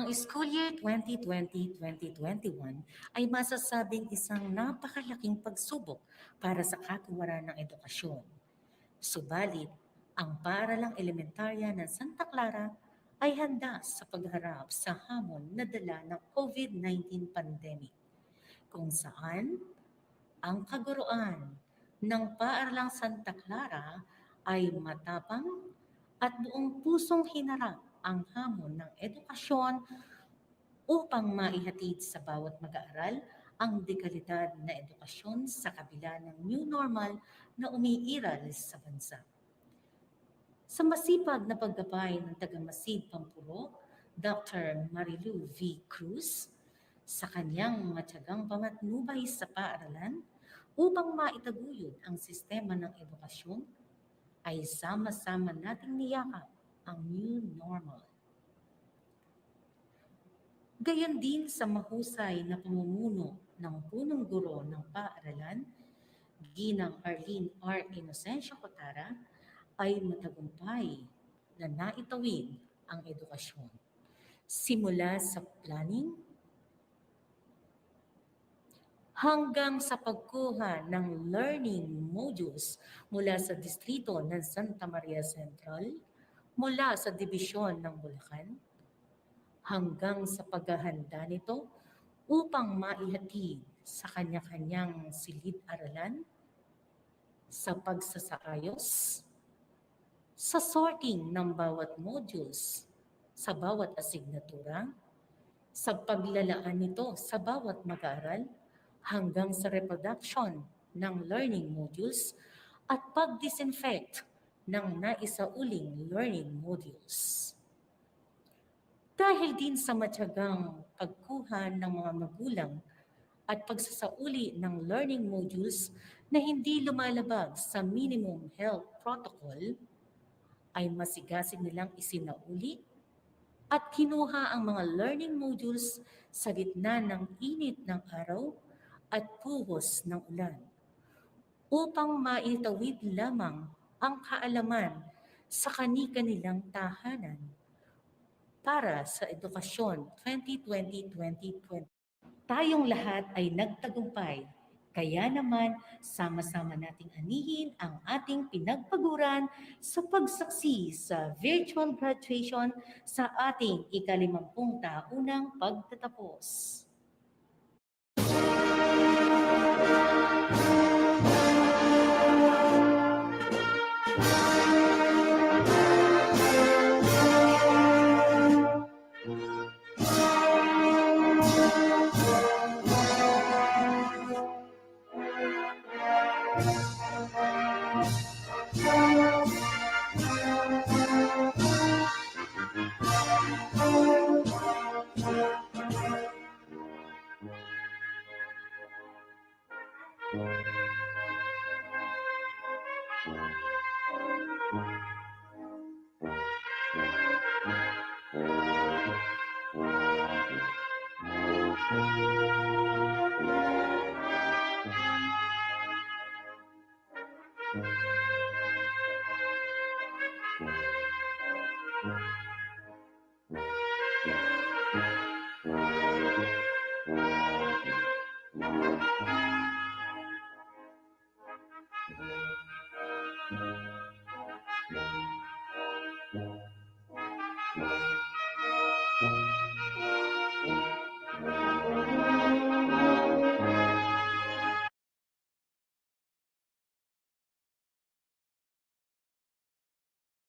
Ang school year 2020-2021 ay masasabing isang napakalaking pagsubok para sa katuwaran ng edukasyon. Subalit, ang paaralang elementarya ng Santa Clara ay handa sa pagharap sa hamon na dala ng COVID-19 pandemic, kung saan ang kaguruan ng paaralang Santa Clara ay matapang at buong pusong hinarap ang hamon ng edukasyon upang maihatid sa bawat mag-aaral ang dekalidad na edukasyon sa kabila ng new normal na umiiral sa bansa. Sa masipag na paggabay ng taga-Masid Pampuro, Dr. Marilu V. Cruz, sa kanyang matyagang pamatnubay sa paaralan upang maitaguyod ang sistema ng edukasyon, ay sama-sama nating niyakap ang new normal. Gayon din sa mahusay na pamumuno ng punong guro ng paaralan, Ginang Arlene R. Inocencio Clara, ay matagumpay na naitawid ang edukasyon. Simula sa planning hanggang sa pagkuha ng learning modules mula sa distrito ng Santa Maria Central, mula sa dibisyon ng Bulacan, hanggang sa paghahanda nito upang maihatid sa kanya-kanyang silid-aralan, sa pagsasaayos, sa sorting ng bawat modules, sa bawat asignatura, sa paglalaan nito sa bawat mag-aaral, hanggang sa reproduction ng learning modules at pag-disinfect ng naisauling learning modules. Dahil din sa matyagang pagkuha ng mga magulang at pagsasauli ng learning modules na hindi lumalabag sa minimum health protocol, ay masigasig nilang isinauli at kinuha ang mga learning modules sa gitna ng init ng araw at puhos ng ulan upang maitawid lamang ang kaalaman sa kani-kanilang tahanan para sa edukasyon 2020-2020. Tayong lahat ay nagtagumpay, kaya naman sama-sama nating anihin ang ating pinagpaguran sa pagsaksi sa virtual graduation sa ating ika-50 taunang pagtatapos.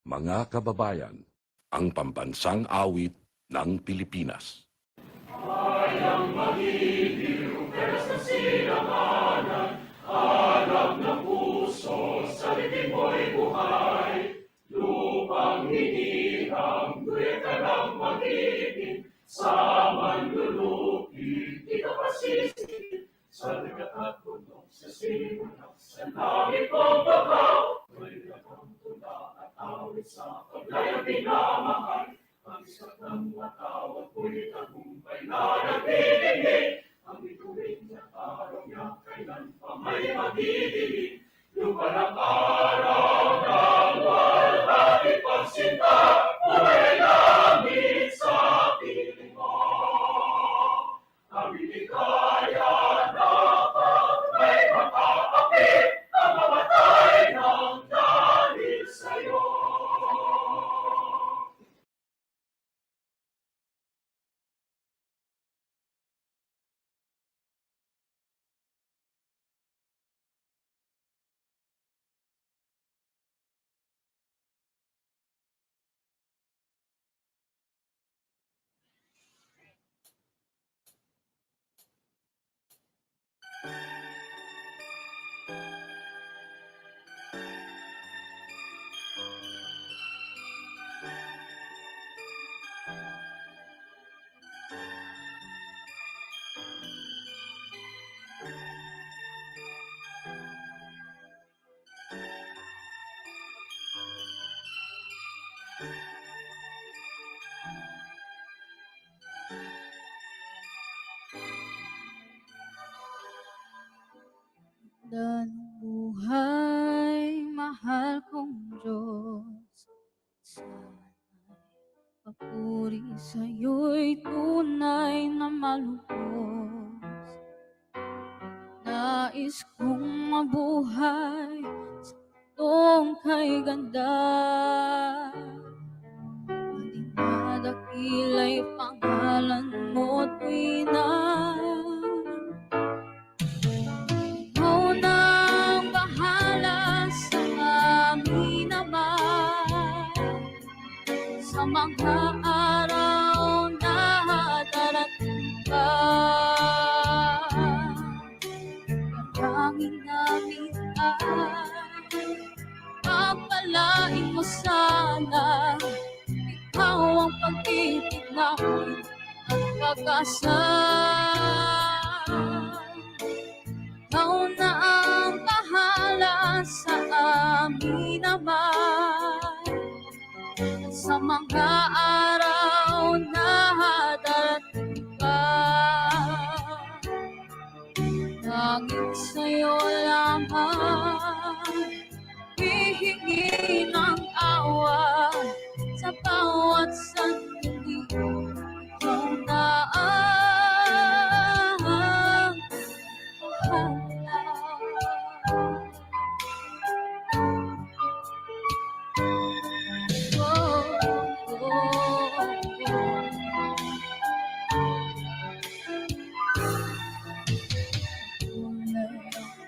Mga kababayan, ang pambansang awit ng Pilipinas. Ayang magiliw, peras na silamanan, harap ng puso, sa liting mo'y buhay. Lupang hinirang, duya ka ng magiging, sa manlulupig, di ka pasisipin. Sa ligat at puno, sa simula, sa langit mong babaw, may lakang tula at awit sa paglayang pinamahal. Ang iskat ng watawat ko'y tagumpay na nagdidinig. Ang ituwid na araw niya kailan pa may magdidinig. Lupa ng araw ng walhati pagsinta, buhay langit sa piling mo. Diyos. Sana'y papuri sa'yo'y tunay na malubos. Nais kong mabuhay sa tong kay ganda. Maling nadakila'y pangalan mo tuwi na. Ikaw na ang bahala sa amin naman, sa mga araw na darating pa. Dalangin namin ay pagpalain mo sana. Ikaw ang pag-ibig namin at pag-asa. Ikaw na ang bahala sa amin naman, sa mga araw na darating pa. Tanging sa'yo lamang hihingi ng awa sa bawat sandali. Ikaw na ang bahala.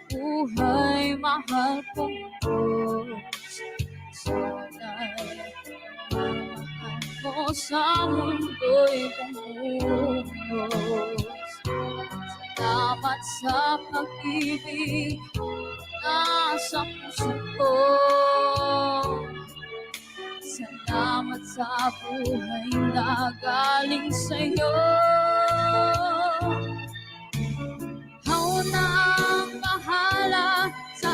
Buhay, mahal kong Diyos, sana'y mahal mo sa mundo'y bumunos. Salamat sa pag-ibig na sa puso ko. Salamat sa buhay na galing sa'yo. Ikaw na ang bahala sa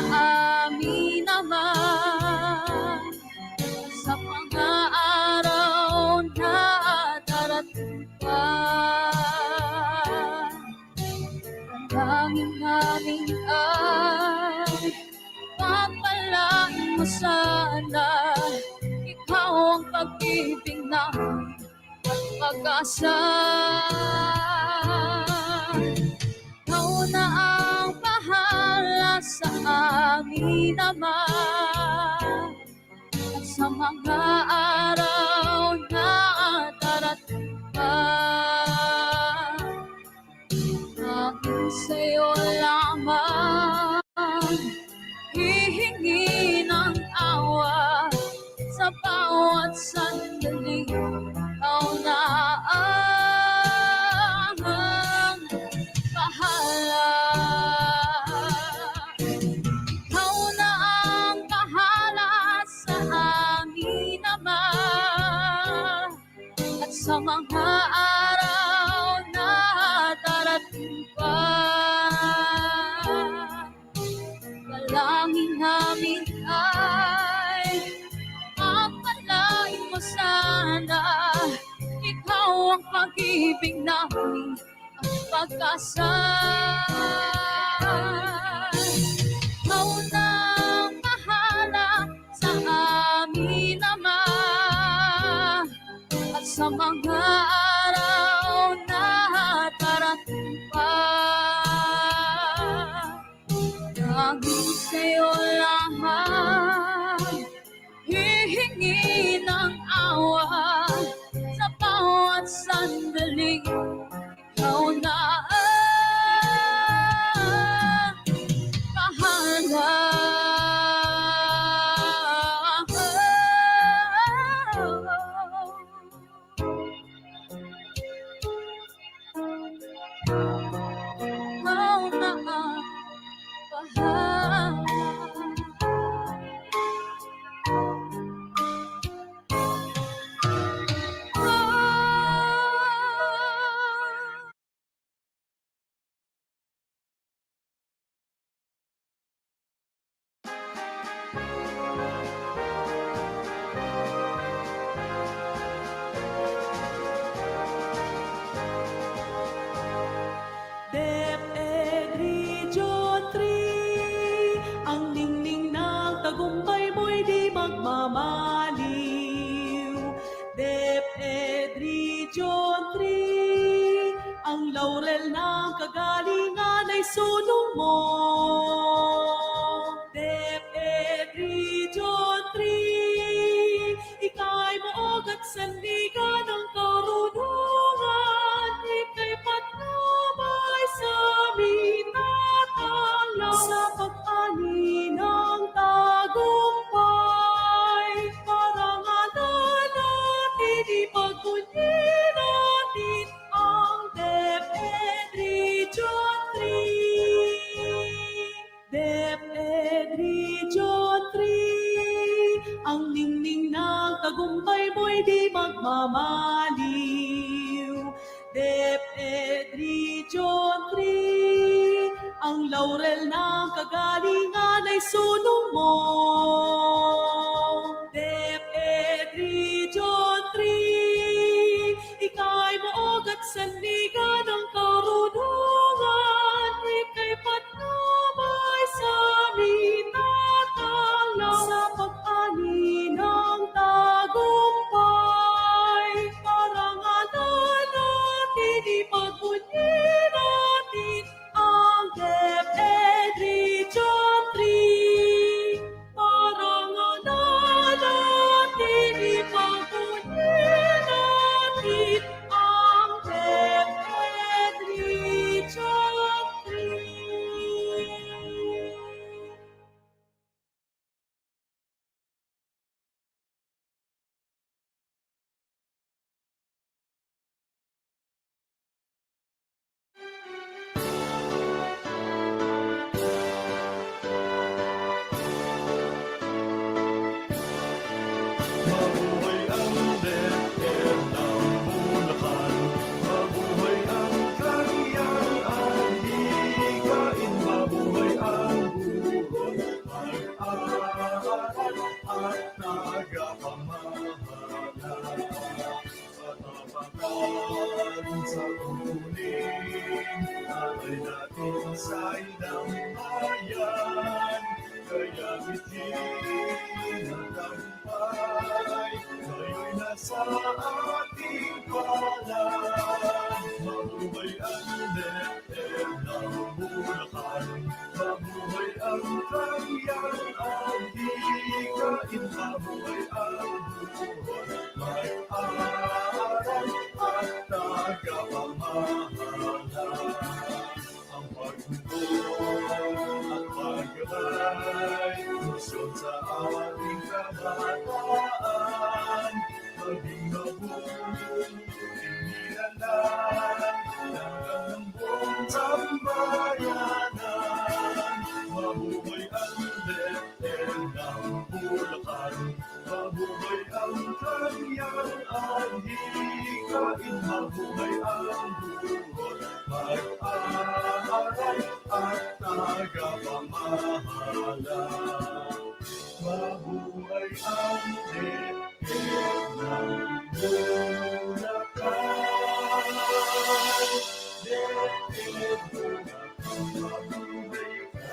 amin naman, sa mga araw na darating pa. Dalangin namin ay papalain mo sana. Ikaw ang pag-ibig namin at pag-asa. Ikaw na ang bahala sa amin naman, at sa mga araw na darating pa. Tanging sa'yo lamang hihingi ng awa sa bawat sandali. Ikaw na ang bahala. Ikaw na ang bahala sa amin naman, at sa mga araw na darating pa. Dalangin namin ay pagpalain mo sana. Ikaw ang pag-ibig namin at pag-asa. Ikaw na ang bahala sa amin naman, at sa mga araw na darating pa. Tanging sa'yo lamang hihingi ng awa sa bawat sandali. Ikaw na ang bahala. Ikaw na ang bahala. pagmamaliw. DepEd Region 3, ang laurel ng kagalingan ay sulong mo. DepEd Region 3, ika'y maog at sandigan ng karunungan, ika'y patnubay sa mitatanglaw sa pag-ani ng tagumpay. Parangalan natin, ipagpunyi natin ang DepEd Region 3. DepEd Region 3, ang ningning ng tagumpay mo'y di magmamaliw. DepEd Region 3, ang laurel ng kagalingan ay sulong mo. DepEd Region 3, ika'y maog at sandigan ng karunungan, ika'y patnubay sa mitatanglaw sa pag-ani ng tagumpay. Parangalan natin, ipagpunyi natin ang DepEd Region 3. Parangalan natin, ipagpunyi natin ang DepEd Region 3. Mabuhay ang DepEd ng Bulacan, mabuhay ang kanyang hikain, mabuhay ang buhon, mag-aaral at tagapamahala. Katapatan sa tuling, alay natin sa ilang bayan, kaya bitin ang tagumpay, ngayon'y nasa ating palad. Mabuhay ang DepEd ng Bulacan, mabuhay ang kanyang hikain, mabuhay ang buhon, mag-aaral at tagapamahala. Ang pagtulong at paggabay, lusot sa ating kabataan, maging mabuting nilalang, hanggang ng buong sambayanan. Mabuhay ang DepEd ng Bulacan, mabuhay ang kanyang hikain, mabuhay ang buhon, mag-aaral at tagapamahala. Mabuhay ang DepEd ng Bulacan, DepEd Bulacan, mabuhay ka.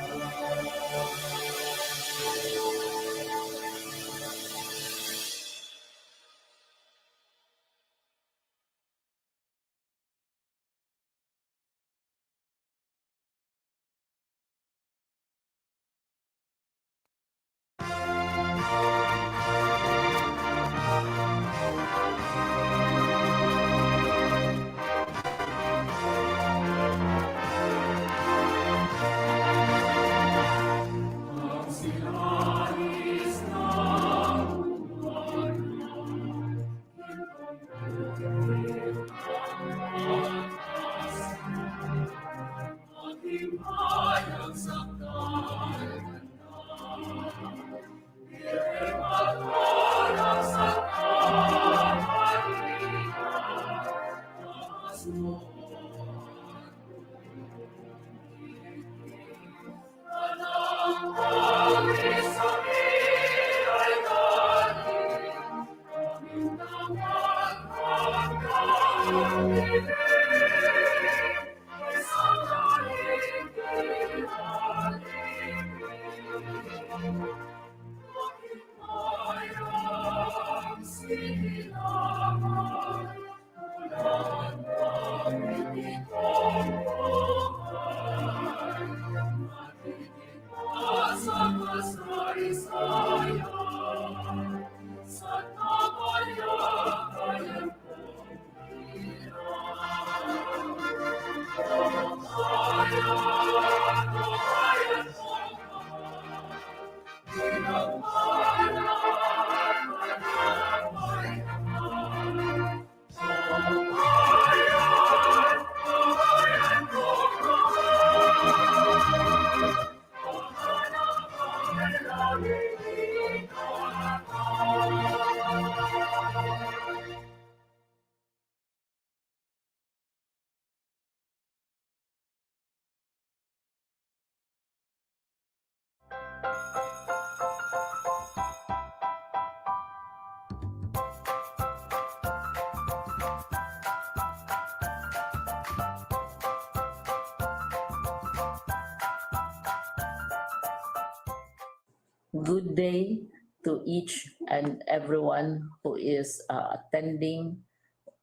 Good day to each and everyone who is attending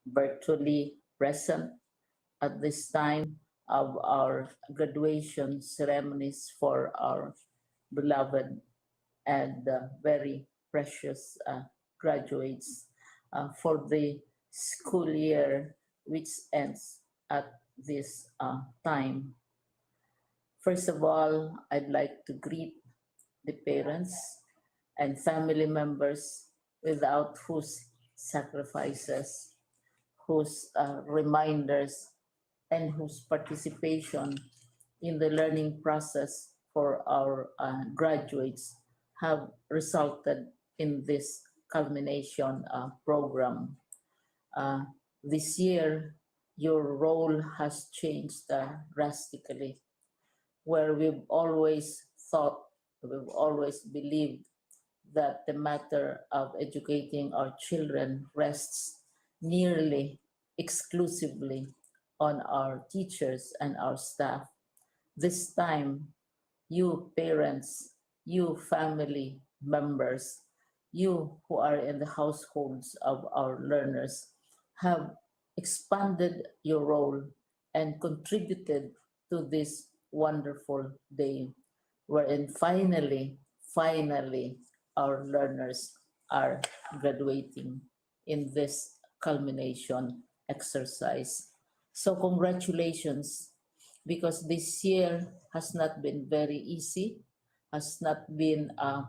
virtually present at this time of our graduation ceremonies for our beloved and very precious graduates for the school year which ends at this time. First of all, I'd like to greet the parents and family members without whose sacrifices, whose reminders, and whose participation in the learning process for our graduates have resulted in this culmination program. Uh, this year, your role has changed drastically, where we've always thought, we've always believed that the matter of educating our children rests nearly exclusively on our teachers and our staff. This time, you parents, you family members, you who are in the households of our learners have expanded your role and contributed to this wonderful day wherein finally, our learners are graduating in this culmination exercise. So congratulations, because this year has not been very easy, has not been a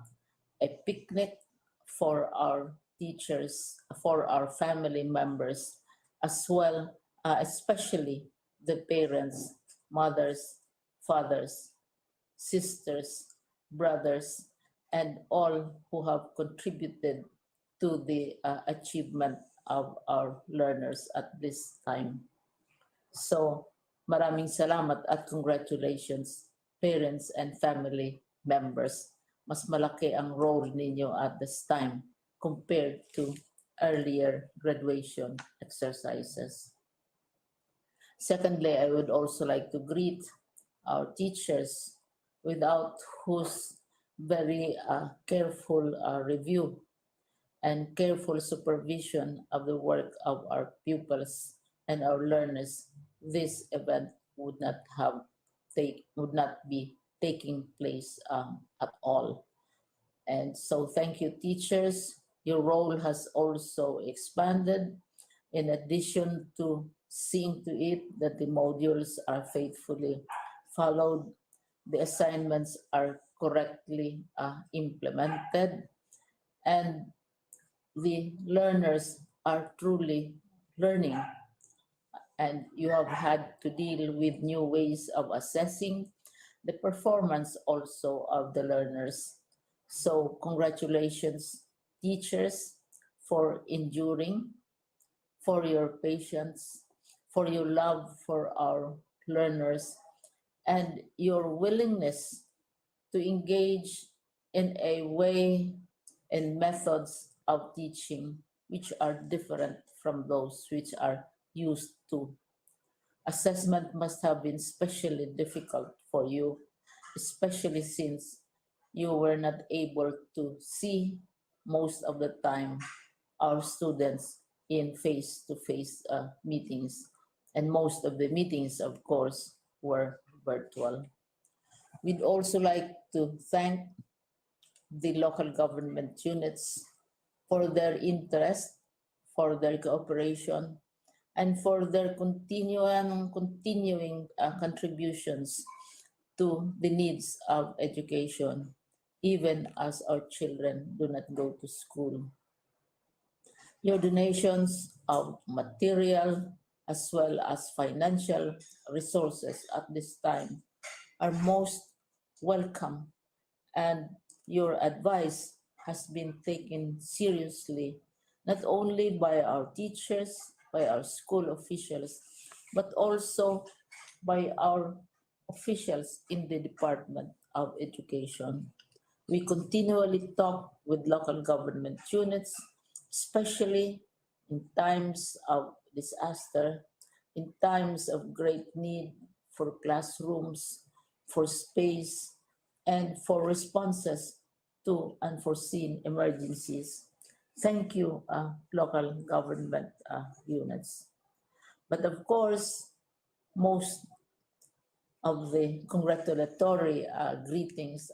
picnic for our teachers, for our family members, as well, especially the parents, mothers, fathers, sisters, brothers, and all who have contributed to the achievement of our learners at this time. So, maraming salamat at congratulations, parents and family members. Mas malaki ang role ninyo at this time compared to earlier graduation exercises. Secondly, I would also like to greet our teachers, without whose very careful review and careful supervision of the work of our pupils and our learners, this event would would not be taking place at all. And so thank you, teachers. Your role has also expanded in addition to seeing to it that the modules are faithfully followed, the assignments are correctly implemented, and the learners are truly learning. And you have had to deal with new ways of assessing the performance also of the learners. So congratulations, teachers, for enduring, for your patience, for your love for our learners, and your willingness to engage in a way and methods of teaching which are different from those which are used to. Assessment must have been especially difficult for you, especially since you were not able to see most of the time our students in face-to-face meetings. And most of the meetings, of course, were virtual. We'd also like to thank the local government units for their interest, for their cooperation, and for their continuing contributions to the needs of education, even as our children do not go to school. Your donations of material as well as financial resources at this time are most welcome, and your advice has been taken seriously not only by our teachers, by our school officials, but also by our officials in the Department of Education. We continually talk with local government units, especially in times of disaster, in times of great need for classrooms, for space, and for responses to unforeseen emergencies. Thank you, local government units. But of course, most of the congratulatory greetings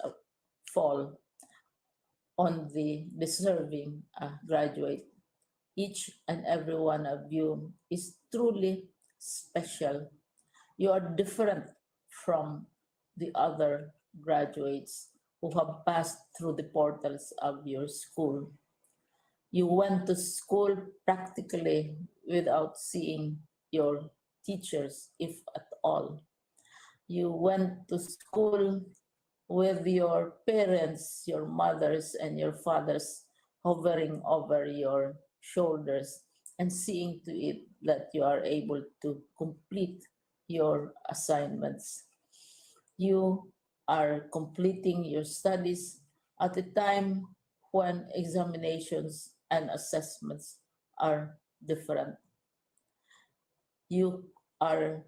fall on the deserving graduate. Each and every one of you is truly special. You are different from the other graduates who have passed through the portals of your school. You went to school practically without seeing your teachers, if at all. You went to school with your parents, your mothers, and your fathers hovering over your shoulders and seeing to it that you are able to complete your assignments. You are completing your studies at a time when examinations and assessments are different. You are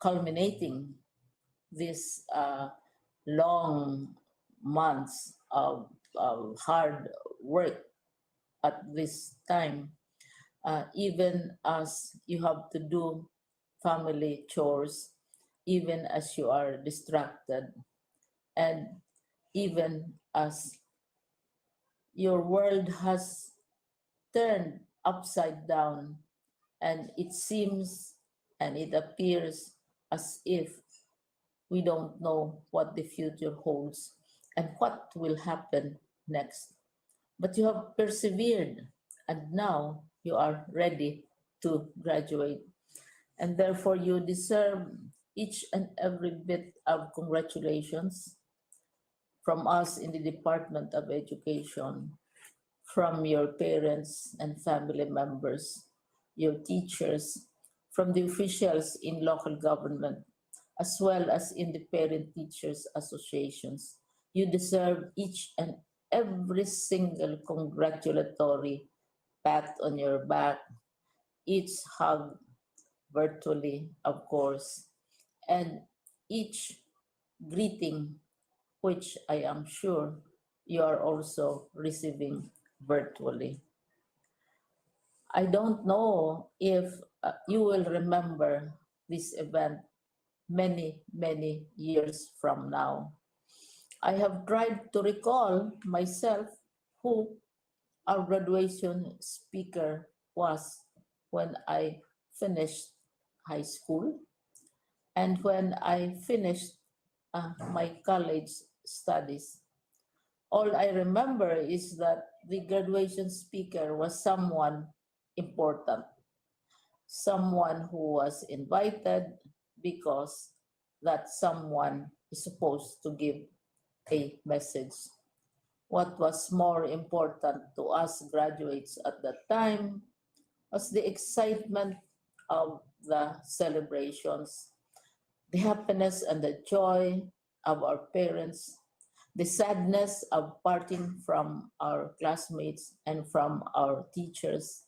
culminating this long months of hard work at this time, even as you have to do family chores, even as you are distracted, and even as your world has turned upside down, and it seems and it appears as if we don't know what the future holds and what will happen next. But you have persevered, and now you are ready to graduate. And therefore, you deserve each and every bit of congratulations from us in the Department of Education, from your parents and family members, your teachers, from the officials in local government, as well as in the parent teachers associations. You deserve each and every single congratulatory pat on your back, each hug virtually, of course, and each greeting, which I am sure you are also receiving virtually. I don't know if you will remember this event many, many years from now. I have tried to recall myself who our graduation speaker was when I finished high school and when I finished my college studies. All I remember is that the graduation speaker was someone important, someone who was invited because that someone is supposed to give a message. What was more important to us graduates at that time was the excitement of the celebrations, the happiness and the joy of our parents, the sadness of parting from our classmates and from our teachers,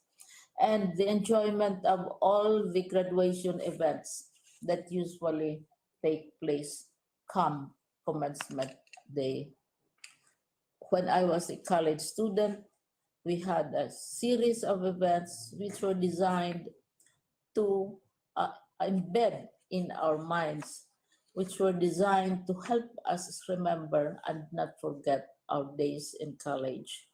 and the enjoyment of all the graduation events that usually take place come commencement day. When I was a college student, we had a series of events which were designed to embed in our minds, which were designed to help us remember and not forget our days in college.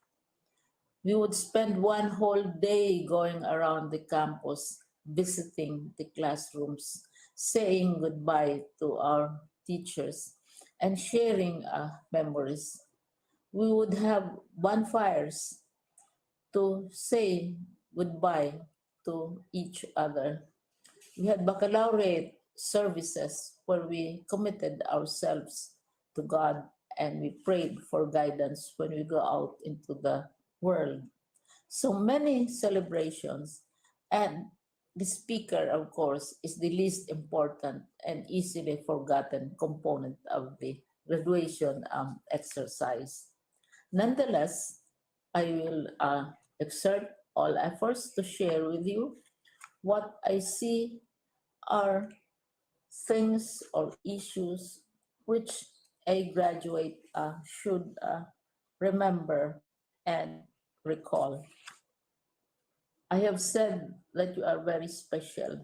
We would spend one whole day going around the campus, visiting the classrooms, saying goodbye to our teachers, and sharing memories. We would have bonfires to say goodbye to each other. We had baccalaureate services where we committed ourselves to God and we prayed for guidance when we go out into the world. So many celebrations, and the speaker, of course, is the least important and easily forgotten component of the graduation exercise. Nonetheless, I will exert all efforts to share with you what I see are things or issues which a graduate should remember, and recall. I have said that you are very special.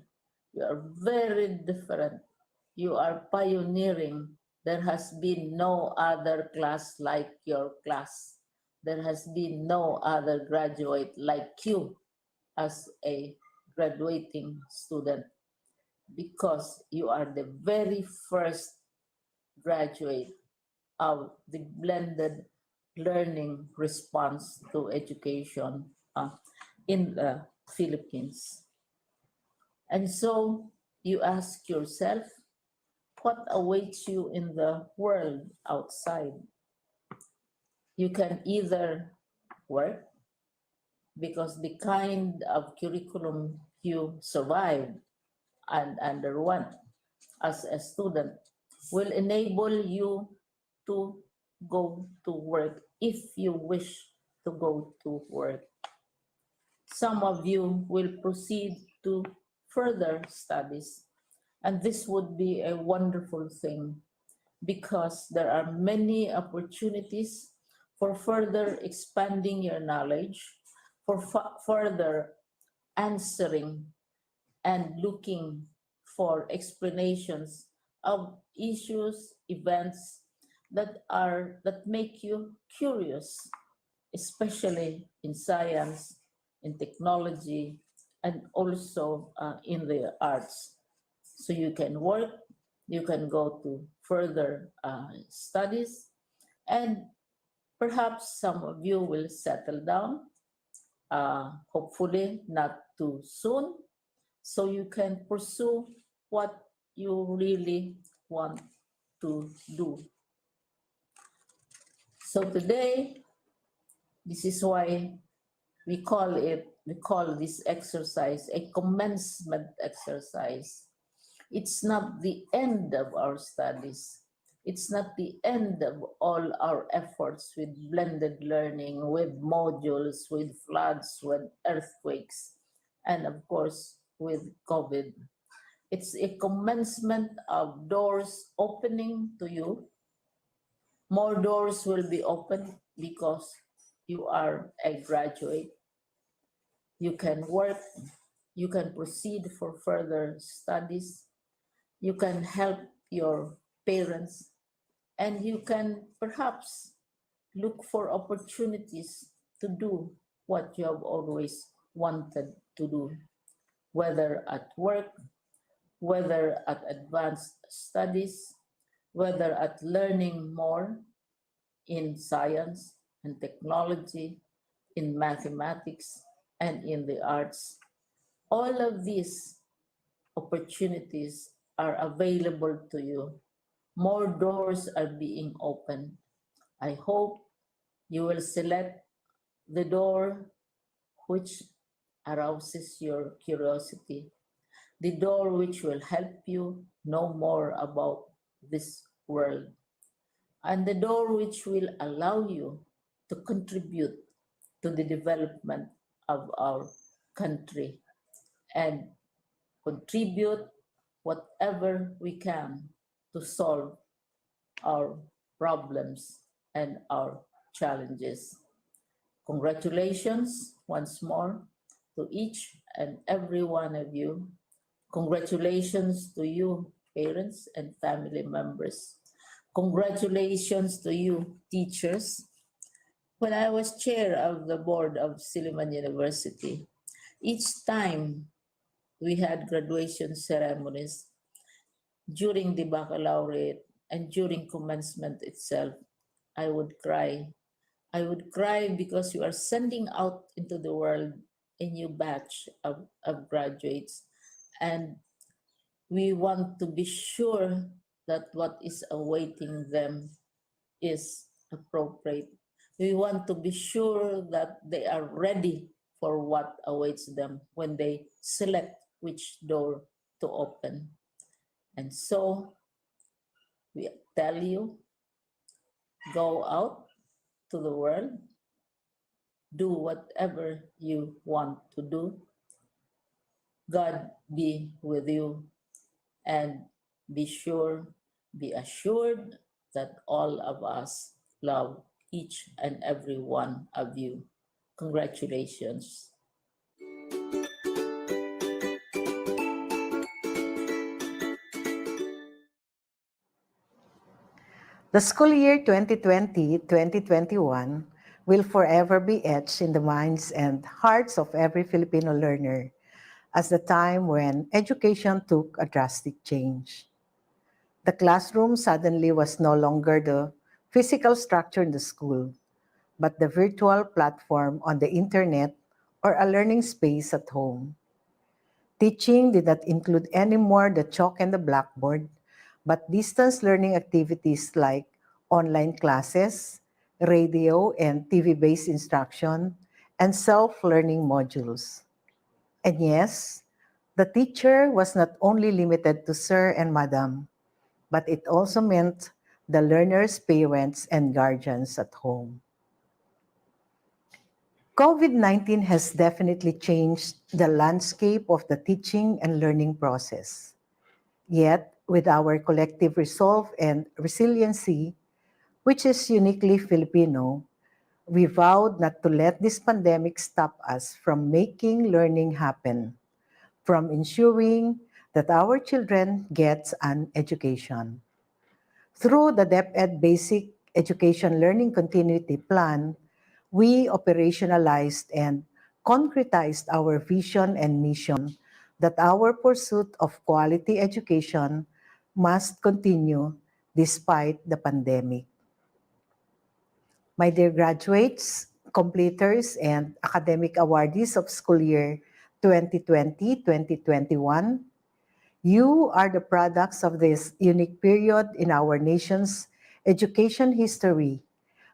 You are very different. You are pioneering. There has been no other class like your class. There has been no other graduate like you as a graduating student because you are the very first graduate of the blended learning response to education in the Philippines. And so you ask yourself, what awaits you in the world outside? You can either work because the kind of curriculum you survived and underwent as a student will enable you to go to work if you wish to go to work. Some of you will proceed to further studies, and this would be a wonderful thing because there are many opportunities for further expanding your knowledge, for further answering and looking for explanations of issues, events that make you curious, especially in science, in technology, and also in the arts. So you can work, you can go to further studies, and perhaps some of you will settle down, hopefully not too soon, so you can pursue what you really want to do. So today, this is why we call this exercise a commencement exercise. It's not the end of our studies. It's not the end of all our efforts with blended learning, with modules, with floods, with earthquakes, and of course, with COVID. It's a commencement of doors opening to you. More doors will be opened because you are a graduate. You can work, you can proceed for further studies, you can help your parents, and you can perhaps look for opportunities to do what you have always wanted to do, whether at work, whether at advanced studies, whether at learning more in science and technology, in mathematics, and in the arts. All of these opportunities are available to you. More doors are being opened. I hope you will select the door which arouses your curiosity, the door which will help you know more about this world, and the door which will allow you to contribute to the development of our country and contribute whatever we can to solve our problems and our challenges. Congratulations once more to each and every one of you. Congratulations to you, parents and family members. Congratulations to you, teachers. When I was chair of the board of Silliman University, each time we had graduation ceremonies during the baccalaureate and during commencement itself, I would cry. I would cry because you are sending out into the world a new batch of graduates. And we want to be sure that what is awaiting them is appropriate. We want to be sure that they are ready for what awaits them when they select which door to open. And so we tell you, go out to the world, do whatever you want to do. God be with you, and be assured that all of us love each and every one of you. Congratulations. The school year 2020-2021 will forever be etched in the minds and hearts of every Filipino learner as the time when education took a drastic change. The classroom suddenly was no longer the physical structure in the school, but the virtual platform on the internet or a learning space at home. Teaching did not include anymore the chalk and the blackboard, but distance learning activities like online classes, radio and TV-based instruction, and self-learning modules. And yes, the teacher was not only limited to sir and madam, but it also meant the learners' parents and guardians at home. COVID-19 has definitely changed the landscape of the teaching and learning process. Yet, with our collective resolve and resiliency, which is uniquely Filipino, we vowed not to let this pandemic stop us from making learning happen, from ensuring that our children get an education. Through the DepEd Basic Education Learning Continuity Plan, we operationalized and concretized our vision and mission that our pursuit of quality education must continue despite the pandemic. My dear graduates, completers, and academic awardees of school year 2020-2021, you are the products of this unique period in our nation's education history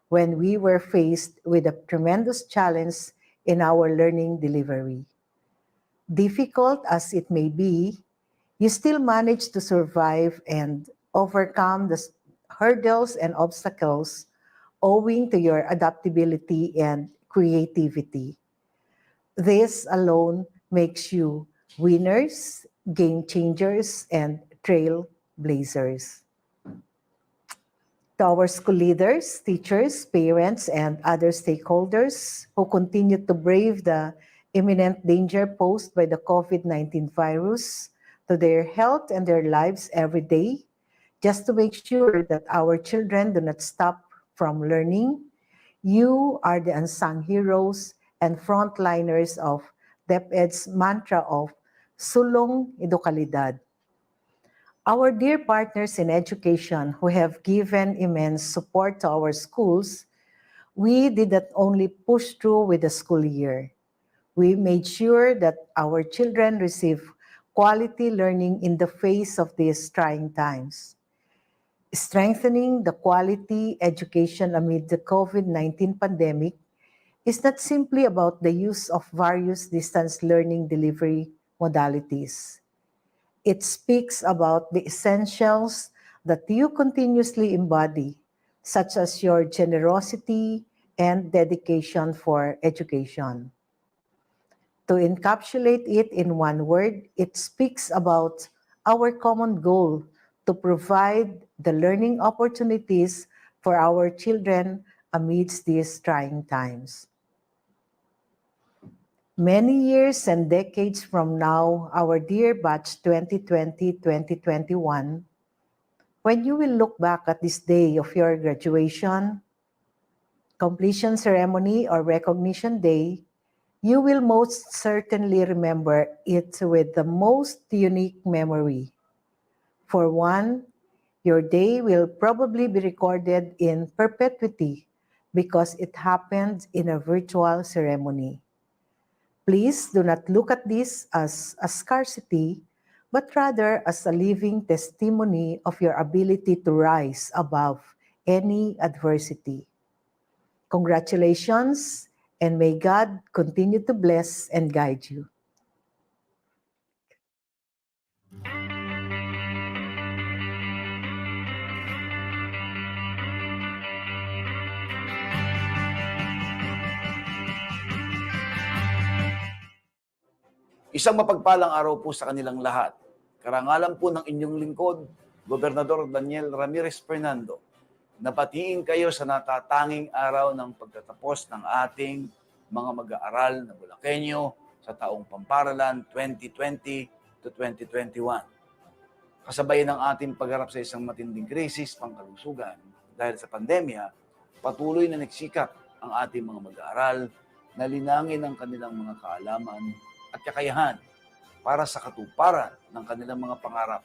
when we were faced with a tremendous challenge in our learning delivery. Difficult as it may be, you still managed to survive and overcome the hurdles and obstacles owing to your adaptability and creativity. This alone makes you winners, game changers, and trailblazers. To our school leaders, teachers, parents, and other stakeholders who continue to brave the imminent danger posed by the COVID-19 virus to their health and their lives every day, just to make sure that our children do not stop from learning, you are the unsung heroes and frontliners of DepEd's mantra of Sulong Edukalidad. Our dear partners in education who have given immense support to our schools, we did not only push through with the school year. We made sure that our children receive quality learning in the face of these trying times. Strengthening the quality education amid the COVID-19 pandemic is not simply about the use of various distance learning delivery modalities. It speaks about the essentials that you continuously embody, such as your generosity and dedication for education. To encapsulate it in one word, it speaks about our common goal to provide the learning opportunities for our children amidst these trying times. Many years and decades from now, our dear batch 2020-2021, when you will look back at this day of your graduation, completion ceremony, or recognition day, you will most certainly remember it with the most unique memory. For one, your day will probably be recorded in perpetuity because it happened in a virtual ceremony. Please do not look at this as a scarcity, but rather as a living testimony of your ability to rise above any adversity. Congratulations, and may God continue to bless and guide you. Isang mapagpalang araw po sa kanilang lahat. Karangalan po ng inyong lingkod, Gobernador Daniel Ramirez Fernando, nabatiin kayo sa natatanging araw ng pagtatapos ng ating mga mag-aaral na Bulakenyo sa taong pamparalan 2020 to 2021. Kasabay ng ating pagharap sa isang matinding krisis pangkalusugan dahil sa pandemya, patuloy na nagsikap ang ating mga mag-aaral na linangin ang kanilang mga kaalaman at kakayahan para sa katuparan ng kanilang mga pangarap.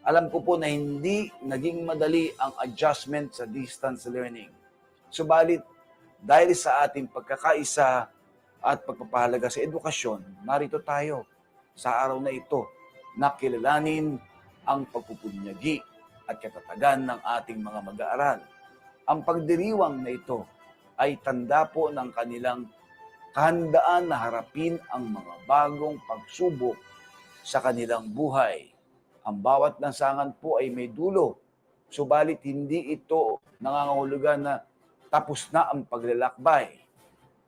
Alam ko po na hindi naging madali ang adjustment sa distance learning. Subalit, dahil sa ating pagkakaisa at pagpapahalaga sa edukasyon, narito tayo sa araw na ito na kilalanin ang pagpupunyagi at katatagan ng ating mga mag-aaral. Ang pagdiriwang na ito ay tanda po ng kanilang kahandaan na harapin ang mga bagong pagsubok sa kanilang buhay. Ang bawat lansangan po ay may dulo, subalit hindi ito nangangahulugan na tapos na ang paglalakbay.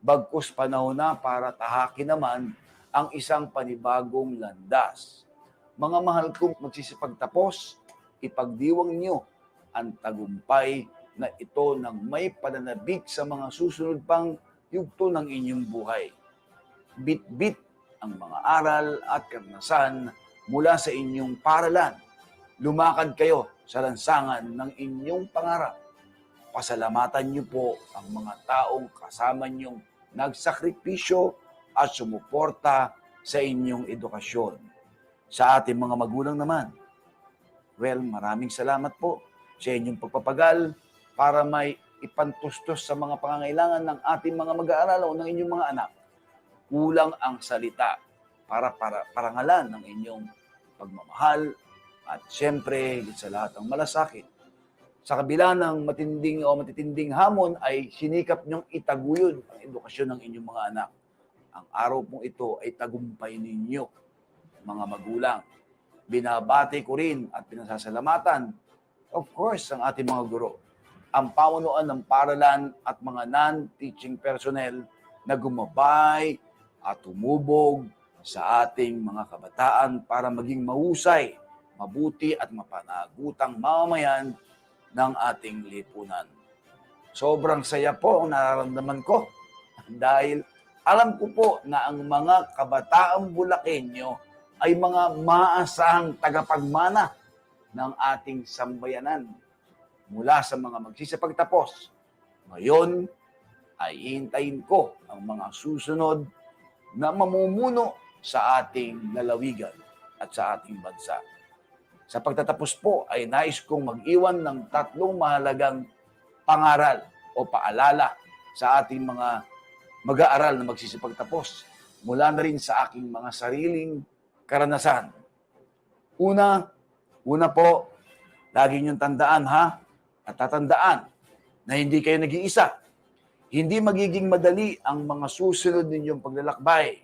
Bagkus panahon na para tahakin naman ang isang panibagong landas. Mga mahal kong magsisipagtapos, ipagdiwang niyo ang tagumpay na ito ng may pananabik sa mga susunod pang yugto ng inyong buhay. Bit-bit ang mga aral at karanasan mula sa inyong paralan. Lumakad kayo sa lansangan ng inyong pangarap. Pasalamatan niyo po ang mga taong kasama niyong nagsakripisyo at sumuporta sa inyong edukasyon. Sa ating mga magulang naman, well, maraming salamat po sa inyong pagpapagal para may ipantustos sa mga pangangailangan ng ating mga mag-aaral o ng inyong mga anak. Kulang ang salita para parangalan ng inyong pagmamahal at siyempre, sa lahat ng malasakit. Sa kabila ng matitinding hamon ay sinikap niyong itaguyod ang edukasyon ng inyong mga anak. Ang araw pong ito ay tagumpay ninyo, mga magulang. Binabati ko rin at pinasasalamatan, of course, ang ating mga guro, ang pamunuan ng paralan at mga non-teaching personnel na gumabay at tumubog sa ating mga kabataan para maging mahusay, mabuti at mapanagutang mamamayan ng ating lipunan. Sobrang saya po ang nararamdaman ko dahil alam ko po na ang mga kabataang Bulakenyo ay mga maasahang tagapagmana ng ating sambayanan mula sa mga magsisipagtapos. Ngayon ay hintayin ko ang mga susunod na mamumuno sa ating lalawigan at sa ating bansa. Sa pagtatapos po ay nais kong mag-iwan ng 3 mahalagang pangaral o paalala sa ating mga mag-aaral na magsisipagtapos mula na rin sa aking mga sariling karanasan. Una po, lagi niyong tandaan at tatandaan na hindi kayo nag-iisa. Hindi magiging madali ang mga susunod ninyong paglalakbay,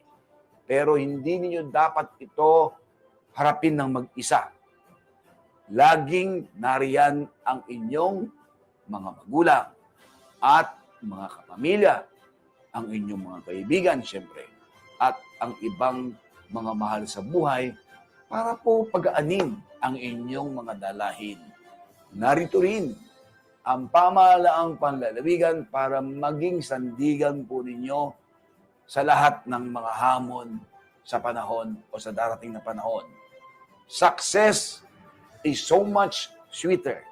pero hindi ninyo dapat ito harapin ng mag-isa. Laging nariyan ang inyong mga magulang at mga kapamilya, ang inyong mga kaibigan, siyempre, at ang ibang mga mahal sa buhay para po pag-aanin ang inyong mga dalahin. Narito rin ang pamahalaang panlalawigan para maging sandigan po ninyo sa lahat ng mga hamon sa panahon o sa darating na panahon. Success is so much sweeter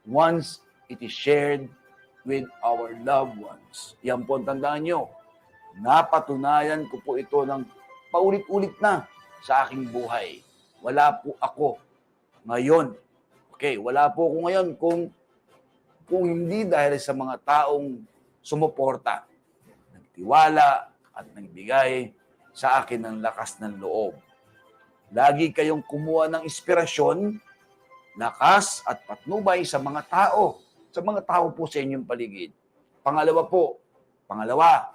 once it is shared with our loved ones. Yan po ang tandaan nyo. Napatunayan ko po ito ng paulit-ulit na sa aking buhay. Wala po ako ngayon. Okay, wala po ako ngayon kung hindi dahil sa mga taong sumuporta, nagtiwala at nagbigay sa akin ng lakas ng loob. Lagi kayong kumuha ng inspirasyon, lakas at patnubay sa mga tao po sa inyong paligid. Pangalawa,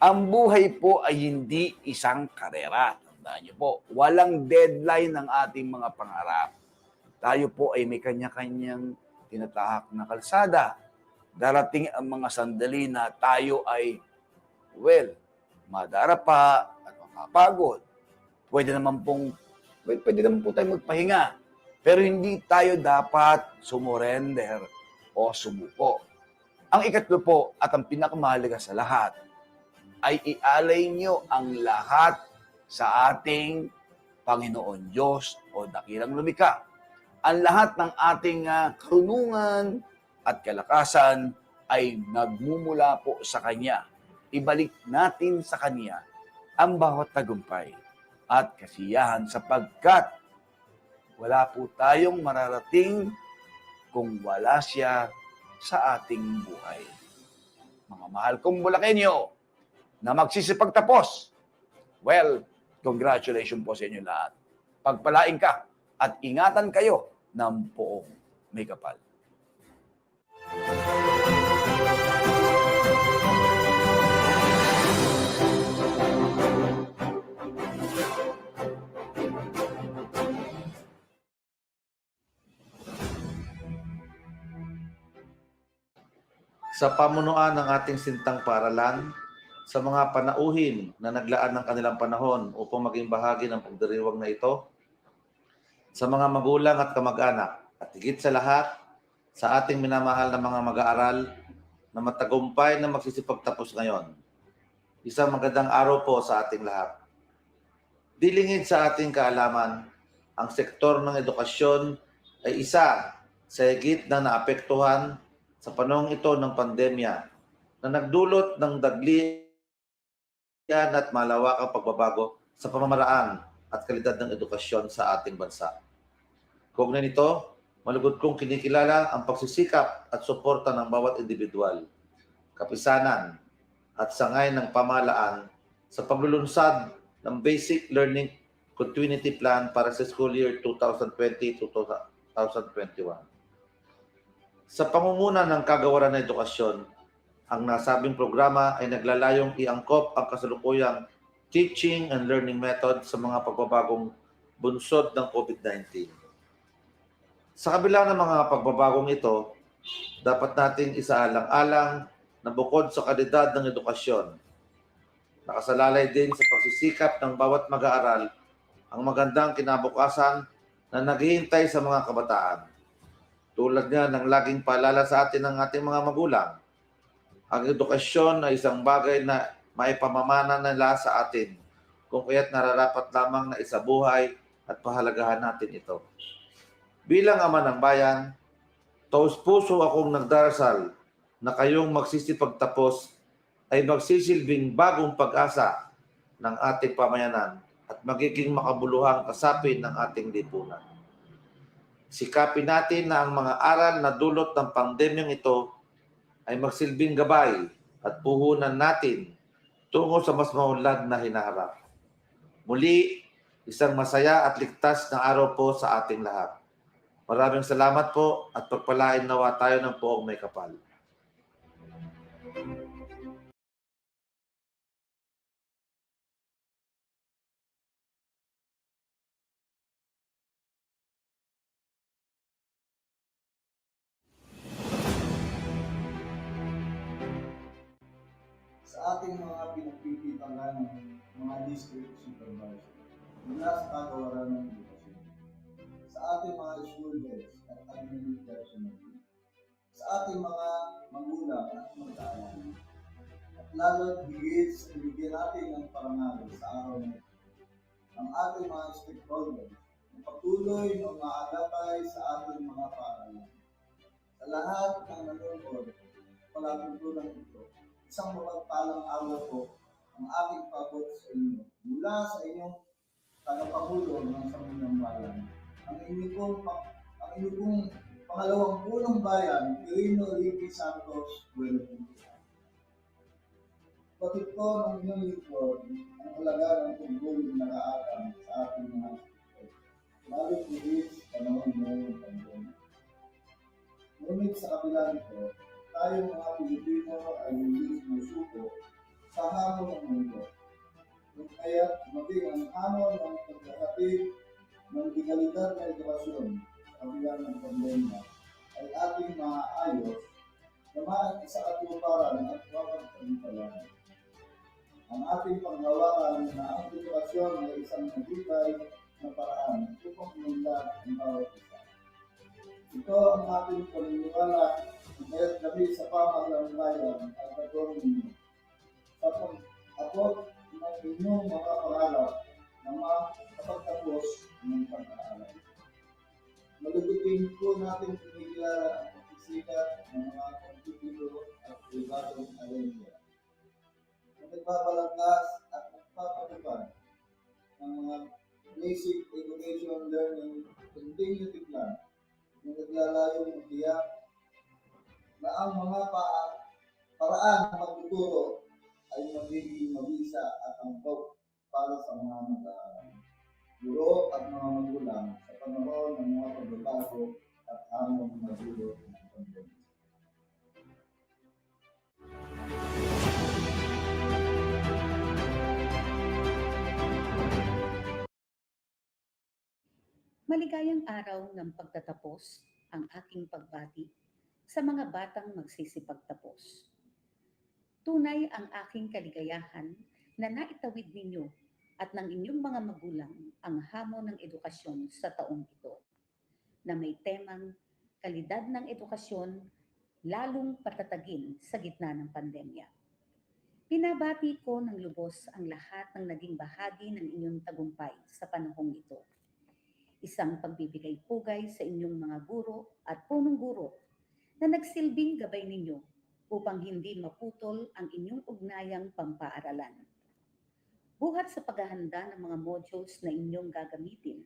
ang buhay po ay hindi isang karera. Tandaan niyo po, walang deadline ng ating mga pangarap. Tayo po ay may kanya-kanyang tinatahak na kalsada. Darating ang mga sandali na tayo ay, madarapa at mapapagod. Pwede naman po tayo magpahinga. Pero hindi tayo dapat sumurrender o sumuko. Ang ikatlo po at ang pinakamahalaga sa lahat ay ialay nyo ang lahat sa ating Panginoon Diyos o dakilang lumikha. Ang lahat ng ating karunungan at kalakasan ay nagmumula po sa Kanya. Ibalik natin sa Kanya ang bawat tagumpay at kasiyahan sapagkat wala po tayong mararating kung wala siya sa ating buhay. Mga mahal kong Bulakenyo na magsisipagtapos, well, congratulations po sa inyo lahat. Pagpalain ka at ingatan kayo ng poong may kapal. Sa pamunuan ng ating sintang paaralan, sa mga panauhin na naglaan ng kanilang panahon upang maging bahagi ng pagdiriwang na ito, sa mga magulang at kamag-anak, at higit sa lahat, sa ating minamahal na mga mag-aaral na matagumpay na magsisipagtapos ngayon. Isang magandang araw po sa ating lahat. Dilingid sa ating kaalaman, ang sektor ng edukasyon ay isa sa higit na naapektuhan sa panahong ito ng pandemya na nagdulot ng daglian at malawakang pagbabago sa pamamaraan at kalidad ng edukasyon sa ating bansa. Kaugnay nito, malugod kong kinikilala ang pagsisikap at suporta ng bawat individual, kapisanan at sangay ng pamahalaan sa paglulunsad ng Basic Learning Continuity Plan para sa school year 2020-2021. Sa pangunguna ng Kagawaran ng Edukasyon, ang nasabing programa ay naglalayong iangkop ang kasalukuyang teaching and learning method sa mga pagbabagong bunsod ng COVID-19. Sa kabila ng mga pagbabagong ito, dapat nating isaalang-alang na bukod sa kalidad ng edukasyon, nakasalalay din sa pagsisikap ng bawat mag-aaral ang magandang kinabukasan na naghihintay sa mga kabataan. Tulad nga ng laging paalala sa atin ng ating mga magulang, ang edukasyon ay isang bagay na maipamamana nila sa atin, kung kaya't nararapat lamang na isabuhay at pahalagahan natin ito. Bilang ama ng bayan, taos-puso akong nagdarasal na kayong magsisipagtapos ay magsisilbing bagong pag-asa ng ating pamayanan at magiging makabuluhang kasapi ng ating lipunan. Sikapin natin na ang mga aral na dulot ng pandemyang ito ay magsilbing gabay at puhunan natin tungo sa mas maunlad na hinaharap. Muli, isang masaya at ligtas na araw po sa ating lahat. Maraming salamat po at pagpalain nawa tayo ng poong may kapal. Sa ating mga pinagpipitalan ng mga district supervisor mula sa Kagawaran ng Edukasyon, sa ating mga school heads at admin personnel, sa ating mga magulang at mag-aaral, at lalo't higit sa bigyan natin ng parangal sa araw na ito, ang ating mga stakeholders na patuloy na maaalakay sa ating mga paaralan. Sa lahat ng nanonood, palatuntunan ito, isang mapagpalang araw po ang aking pabot sa inyo mula sa inyong tagapangulo ng Sangguniang Bayan, ang inyong pangalawang punong bayan, Quirino Ricky Santos Bueno. Patid ko ng inyong lingkod ang halaga ng tungkulong nakaatang sa ating mga sitwasyon, lalo higit sa panahon ng pandemya. Ngunit sa kabila nito, tayong mga Pilipino ay hindi sumusuko sa hamon ng mundo. Kung kaya't maging ang hamon ng pagkakatid ng dekalidad na edukasyon sa kabila ng pandemya ay ating maaayos na maisa katuparan at mapagpagpalan. Ang ating panghawakan na ang edukasyon ay isang nagibay na paraan upang umunlad ang bawat isa. Ito ang ating paniniwala na kaya't kami sa pamahalang bayan at nagawin ninyo. Sapagkat ng inyong mga pangarap na makapagtapos ng pag-aaral. Malugutin po natin pinigila ang pagkisikat ng mga komputilo at pribadong ahensya na nagbabalangkas at nagpapatupad ng mga basic education learning continuity plan na naglalayong matiyak na ang mga paraan ng pagtuturo ay magiging mabisa at angkop para sa mga mag-aaral, guro at mga magulang sa panahon ng mga pagbabago at hamon na dulot ng pandemya. Maligayang araw ng pagtatapos ang aking pagbati sa mga batang magsisipagtapos. Tunay ang aking kaligayahan na naitawid ninyo at ng inyong mga magulang ang hamon ng edukasyon sa taong ito, na may temang kalidad ng edukasyon lalong patatagin sa gitna ng pandemya. Pinabati ko ng lubos ang lahat ng naging bahagi ng inyong tagumpay sa panahong ito. Isang pagbibigay pugay sa inyong mga guro at punong guro na nagsilbing gabay ninyo upang hindi maputol ang inyong ugnayang pampaaralan. Buhat sa paghahanda ng mga modules na inyong gagamitin,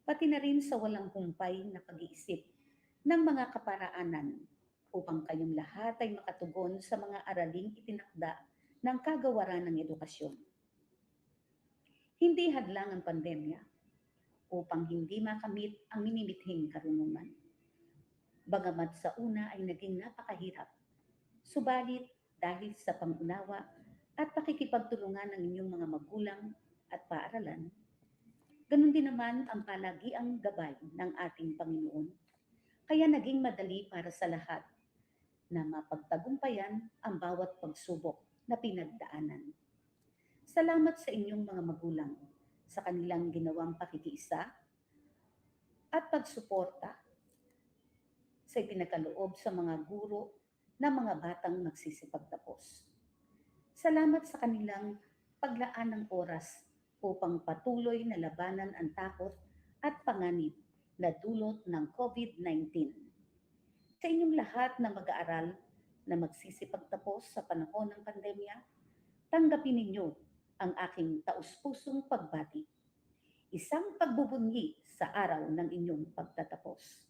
pati na rin sa walang humpay na pag-iisip ng mga kaparaanan upang kayong lahat ay makatugon sa mga araling itinakda ng kagawaran ng edukasyon. Hindi hadlang ang pandemya upang hindi makamit ang minimithing karunungan. Bagamat sa una ay naging napakahirap, subalit dahil sa pangunawa at pakikipagtulungan ng inyong mga magulang at paaralan, ganun din naman ang palagiang gabay ng ating Panginoon. Kaya naging madali para sa lahat na mapagtagumpayan ang bawat pagsubok na pinagdaanan. Salamat sa inyong mga magulang sa kanilang ginawang pakikiisa at pagsuporta sa ipinagkaloob sa mga guro na mga batang magsisipagtapos. Salamat sa kanilang paglaan ng oras upang patuloy na labanan ang takot at panganib na dulot ng COVID-19. Sa inyong lahat na mag-aaral na magsisipagtapos sa panahon ng pandemya, tanggapin ninyo ang aking taus-pusong pagbati. Isang pagbubunyi sa araw ng inyong pagtatapos.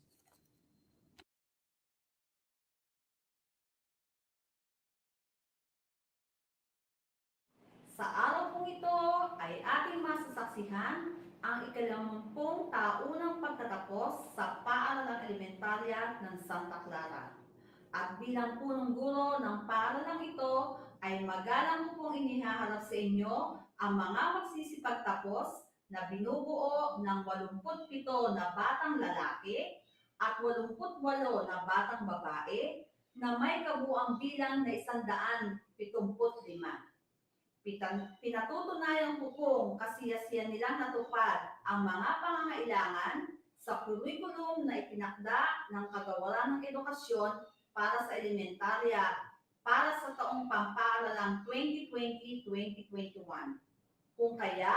Sa araw pong ito ay ating masasaksihan ang ikalawampung taunang pagtatapos sa paaralang elementarya ng Santa Clara. At bilang punong guro ng paaralang ito ay magalang po pong inihaharap sa inyo ang mga magsisipagtapos na binubuo ng 87 na batang lalaki at 88 na batang babae na may kabuuang bilang na 175. Pinatutunayan ko pong kasiyasiyan nilang natupad ang mga pangangailangan sa kurikulum na itinakda ng Kagawaran ng Edukasyon para sa elementarya para sa taong pampaaralang 2020-2021. Kung kaya,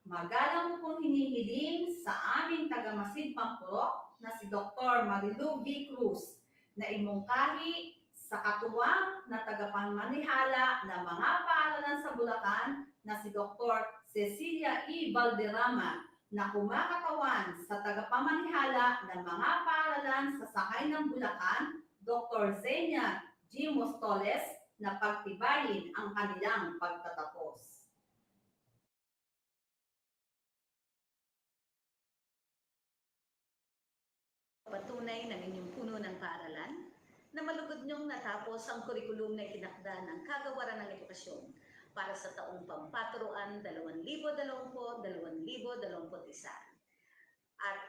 magalang pong hinihiling sa aming tagamasid Pampurok na si Dr. Marilu V. Cruz na imungkahi sa katuwang na tagapamanihala ng mga paaralan sa Bulacan na si Dr. Cecilia E. Valderrama na kumakatawan sa tagapamanihala ng mga paaralan sa Sakay ng Bulacan, Dr. Zenia G. Mostoles, na pagtibayin ang kanilang pagtatapos. Patunay ng inyong puno ng paaralan na malugod niyong natapos ang kurikulum na itinakda ng Kagawaran ng Edukasyon para sa taong pampaturuan 2020-2021. At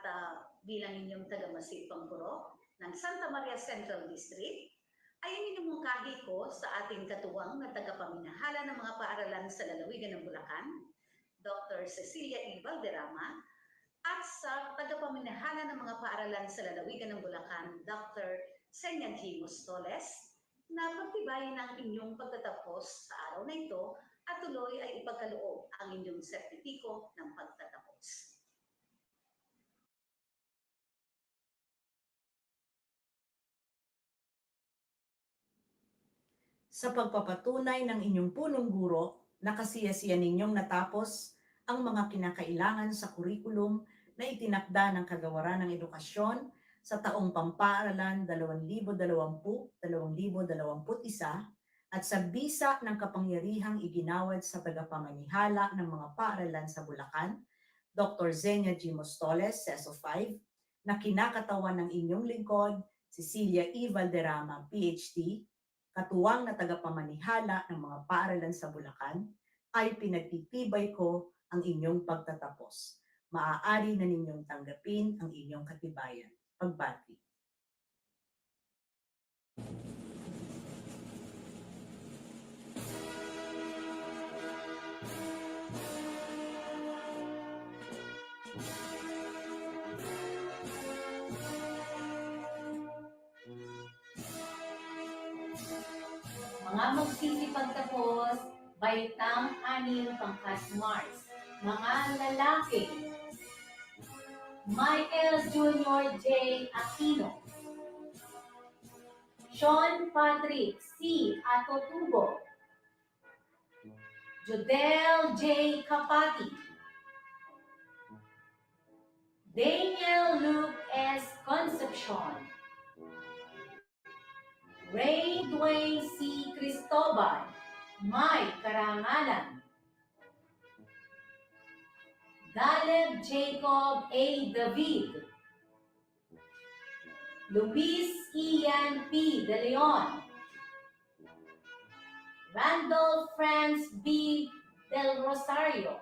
bilang inyong tagamasid Pampurok ng Santa Maria Central District, ay iminumungkahi ko sa ating katuwang na tagapaminahala ng mga paaralan sa lalawigan ng Bulacan, Dr. Cecilia E. Valderrama, At sa tagapamanahala ng mga paaralan sa lalawigan ng Bulacan, Dr. Senya G. Mostoles, na pagtibayin ang inyong pagtatapos sa araw na ito at tuloy ay ipagkaloob ang inyong sertipiko ng pagtatapos. Sa pagpapatunay ng inyong punong guro, nakasiyasiya ninyong natapos ang mga kinakailangan sa kurikulum na itinakda ng Kagawaran ng Edukasyon sa taong pampaaralan 2020-2021 at sa bisa ng kapangyarihang iginawad sa tagapamanihala ng mga paaralan sa Bulacan, Dr. Zenia G. Mostoles, SCES 5, na kinakatawan ng inyong lingkod, Cecilia E. Valderrama, PhD, katuwang na tagapamanihala ng mga paaralan sa Bulacan, ay pinagtitibay ko ang inyong pagtatapos. Maaari na ninyong tanggapin ang inyong katibayan. Pagbati. Mga magsisipagtapos, baitang 6 pangkat Mars. Mga lalaki, Michael Jr. J. Aquino, Sean Patrick C. Atotubo, Jodel J. Kapati, Daniel Luke S. Concepcion, Ray Dwayne C. Cristobal, Mike Karangalan, Galeb Jacob A. David, Luis Ian P. De Leon, Randall Franz B. Del Rosario,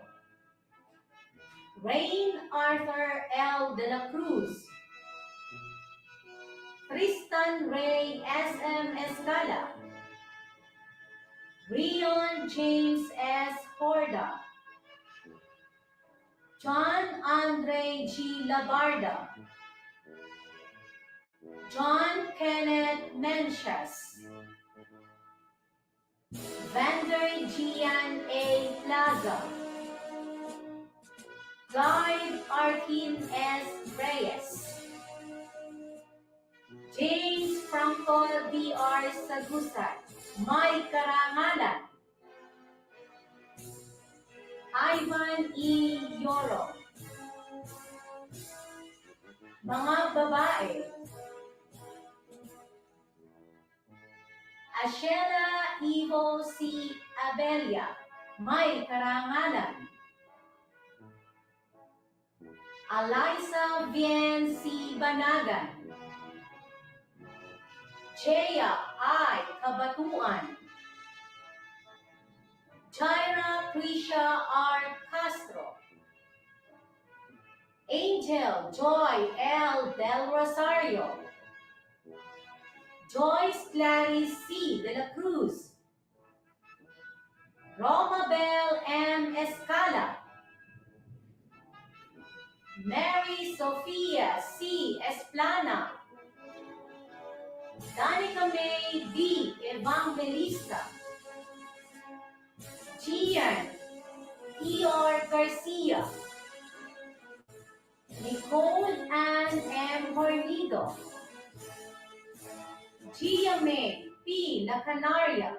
Rain Arthur L. De la Cruz, Tristan Ray S.M. Escala, Rion James S. Horda, John Andre G. Labarda, John Kenneth Menchas, Vander Gian A. Plaza, Clyde Arkin S. Reyes, James Franco D.R. Sagusat, Mike Karangalan, Ivan E. Yoro. Mga babae, Ashela Ivo C. Abelia, Mike Karangalan, Eliza Vien C. Banagan, Chea I. Kabatuan, Jaira Prisha R. Castro, Angel Joy L. Del Rosario, Joyce Clarice C. De la Cruz, Romabel M. Escala, Mary Sofia C. Esplana, Danica May D. Evangelista, Gian E.R. Garcia, Nicole Ann M. Hornido, Gia May P. La Canaria,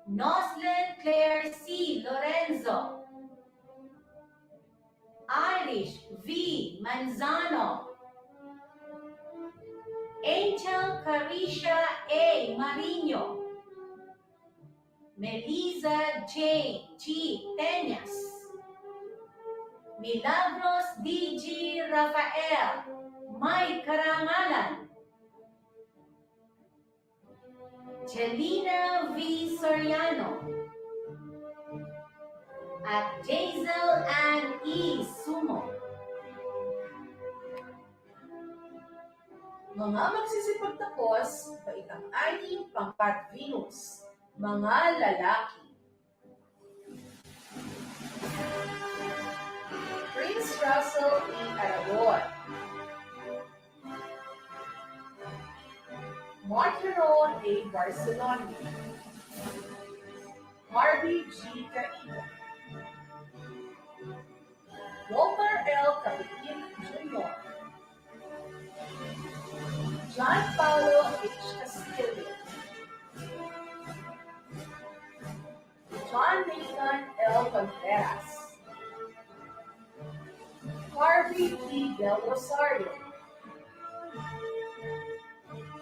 Noslin Claire C. Lorenzo, Irish V. Manzano, Angel Carisha A. Marino, Melissa J. G. Peñas, Milagros D.G. Rafael, Mike Karangalan, Jelina V. Soriano, at Jazel Ann E. Sumo. Mga magsisipagtapos, baitang 6 pangkat Venus. Mga lalaki, Monteron A. Barcelona, Harvey G. Caino, Walter L. Capitin Jr., John Paulo H. Castillo, John Nathan L. Contreras, Harvey P. Del Rosario,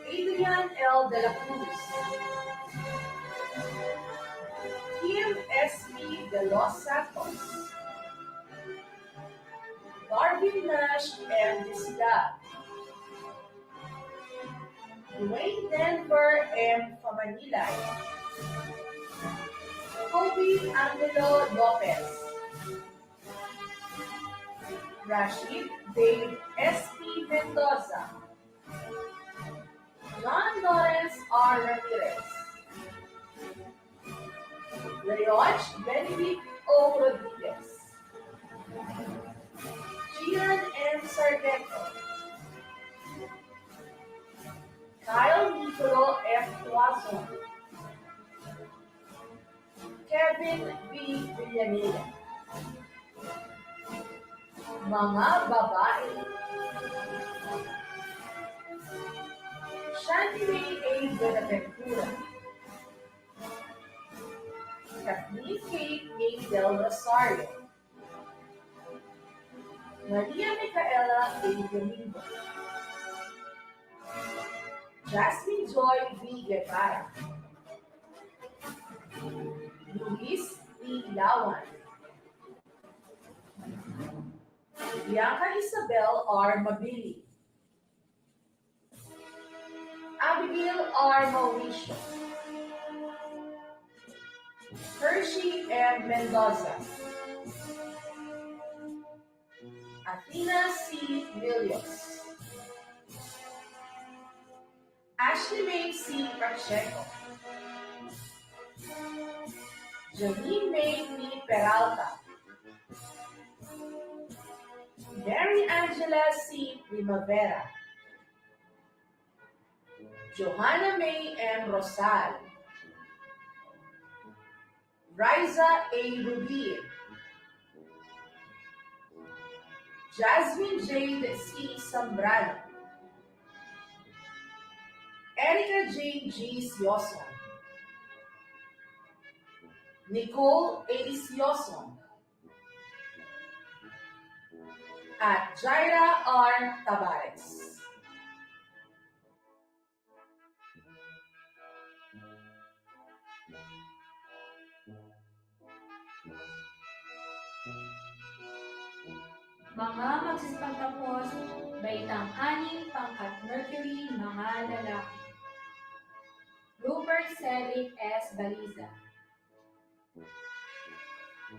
Adrian L. De La Cruz, Kim S. P. De Los Santos, Darwin Nash M. Dislab, Dwayne Denver M. Famanilay, Kobe Angelo Lopez, Rashid Dave S. P. Mendoza, John Lawrence R. Ramirez, Leoch Benedict O. Rodriguez, Gian M. Sargento, Kyle Nicolo F. Tuazon, Kevin B. Villanilla. Mga babae. Shanti A. Benaventura, Kathleen Kate A. Del Rosario, Maria Micaela A. Domingo, Jasmine Joy V. Guevara, Luis B. Lawan, Bianca Isabel R. Mabili, Abigail R. Mauricio, Hershey M. Mendoza, Athena C. Williams, Ashley May C. Pacheco, Janine May P. Peralta, Mary Angela C. Primavera, Johanna May M. Rosal, Riza A. Rubir, Jasmine Jade C. Zambrano, Erica J. G. Sioson, Nicole A. Sioson, at Jaira R. Tabares. Mga magsisipagtapos, baitang 6, pangkat Mercury, mga lalaki. Rupert Cedric S. Baliza,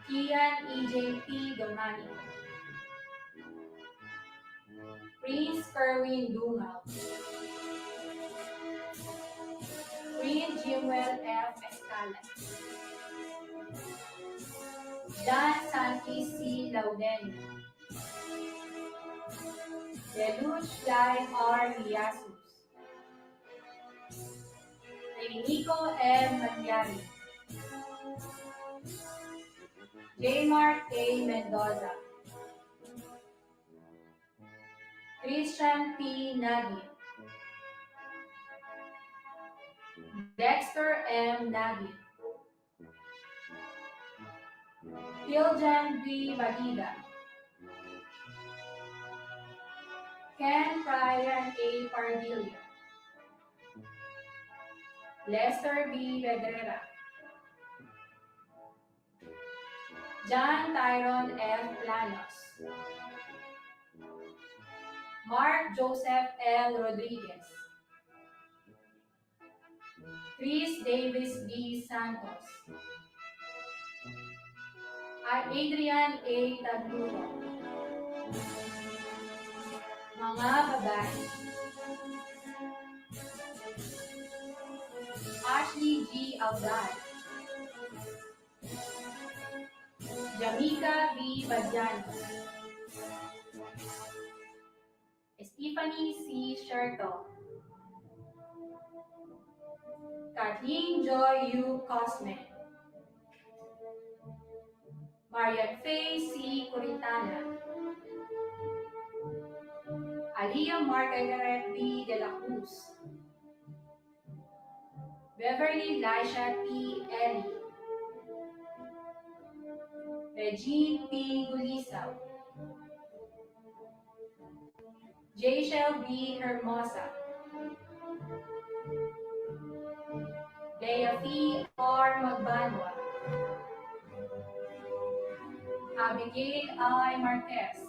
Kian E.J. P. Domani, Prince Kerwin Dungal, Prince Jimwell F. Escala, John Santi C. Laudenio, Deluge Fly R. Liasus, Nico M. Magyari, J. Mark A. Mendoza, Christian P. Nagy, Dexter M. Nagy, Hiljan B. Badida, Ken Brian A. Pardilla, Lester B. Vedrera, John Tyron F. Planos, Mark Joseph L. Rodriguez, Chris Davis B. Santos, Adrian A. Tagluto. Mga babae. Ashley G. Audal, Jamaica B. Badjanos, Stephanie C. Sherto, Kathleen Joy U. Cosme, Marian Faye C. Curitana, Alia Margaret B. De La Cruz, Beverly Lisha P. Ellie, Regine P. Gulisaw, Jayshel B. Hermosa, Leah P. R. Magbanwa, Abigail I. Marquez,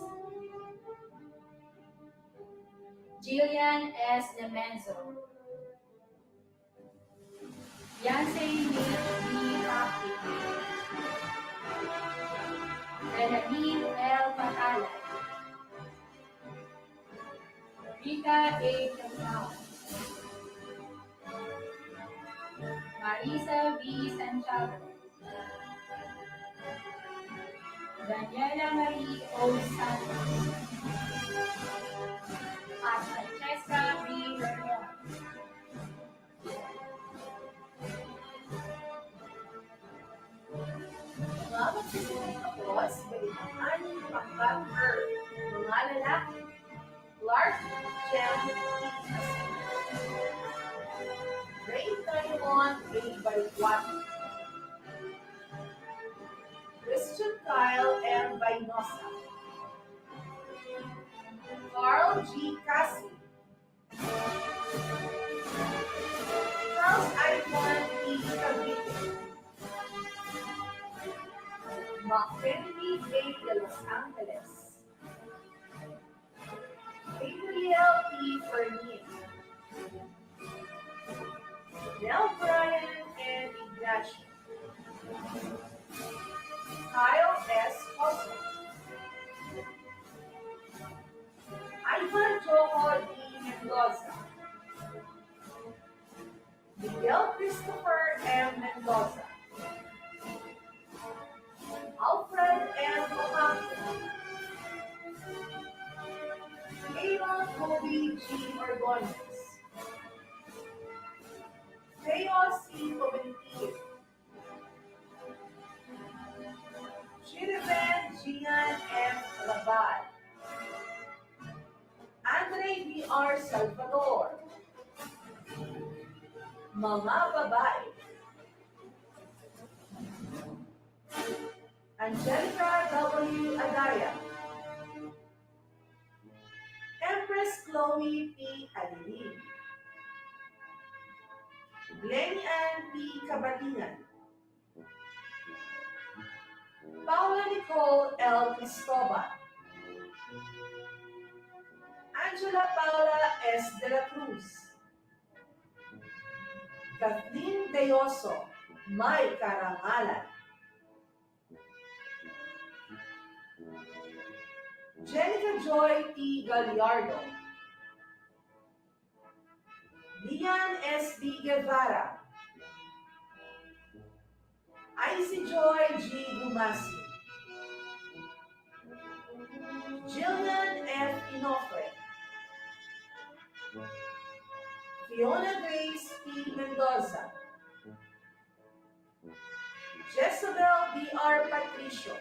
Jillian S. Nemenzo, Yancey Nick B. Happy, Renabin L. Patala, Rita A. Camao, Marisa B. Santiago, Daniela Marie O. Santos, at Francesca B. Ramon. Mga magsisimula sa balitaan pang-Earth, mga lalaki, Clark Jem Ray Taiwan A. Barikwati, Christian Kyle M. Bainosa, Carl G. Cassie, Charles Ivan E. Cavite, Mackenzie A. de Los Angeles, Gabriel P. Fermin, Nell Brian and Ignacio, Kyle S. Costa, Ivan Joel E. Mendoza, Miguel Christopher M. Mendoza, Alfred M. Ocampo, Aaron Kobe G. Orgones, Theo C. Coventil, Shiriven Gian M. Labad, Andre B. R. Salvador, mga babae, Angelica W. Adaya, Empress Chloe P. Alilin, Glenn Ann P. Kabatingan, Paula Nicole L. Cristobal, Angela Paula S. De La Cruz, Kathleen Deyoso, May Karangalan, Jenica Joy T. Gallardo, Lian S. D. Guevara, Icy Joy G. Gumasi, Jillian F. Inofre, Fiona Grace P. Mendoza, Jezebel B. R. Patricio,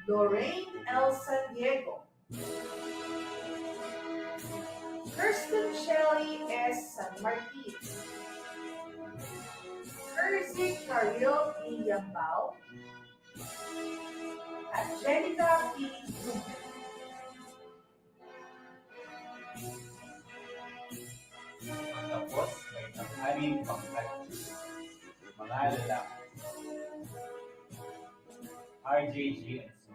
Lorraine L. San Diego, Kirsten Shelley S. San Martin, Erzik Caril P. Yambao, at Jenica P. Duque. Tapos may tanghaling pangkat, mga lalaki, RJG and so.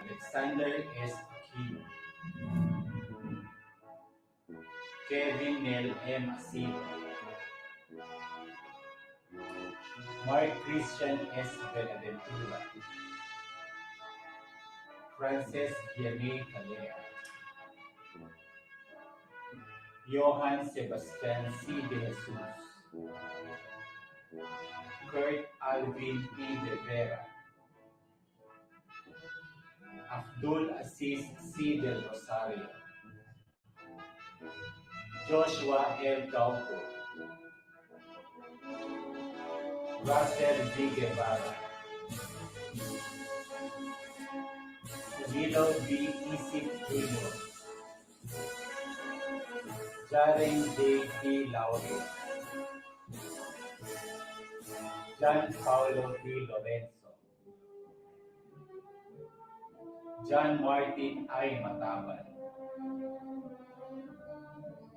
Alexander S. Aquino, Kevin Nel M. Asido, Mark Christian S. Benaventura, Frances Vianney Calea, Johann Sebastian C. De Jesus, Kurt Alvin P. De Vera, Abdul Aziz C. Del Rosario, Joshua L. Gaupo, Russell D. Guevara, Danilo B. Isip Jr., Jaren J. P. Laure, John Paulo D. Lorenzo, John Martin I. Mataban,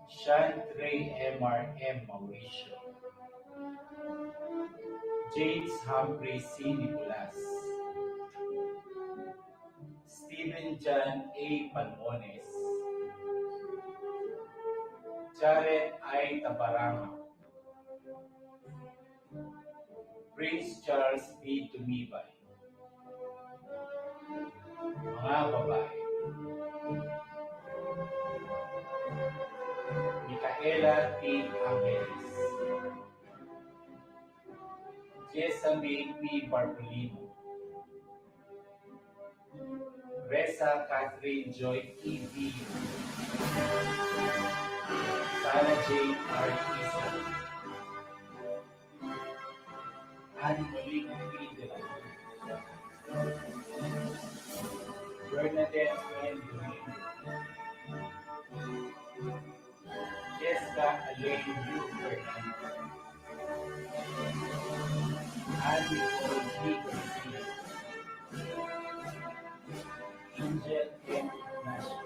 Sean Trey M.R. M. Mauricio, James Humphrey C. Nicolas, Stephen John A. Palmones, Jared I. Tabarama, Prince Charles B. Tumibay, mga babae, Micaela T. Angeles, Jessamy P. Bartolino, Reza Catherine Joy E. B. Sarah Jane R. Isa, Annie Malik P. De la Cruz, Bernadette N. Domingo, Jessica Elaine U. Fernandez, Annie Nicole D. Garcia, Angel M. Ignacio,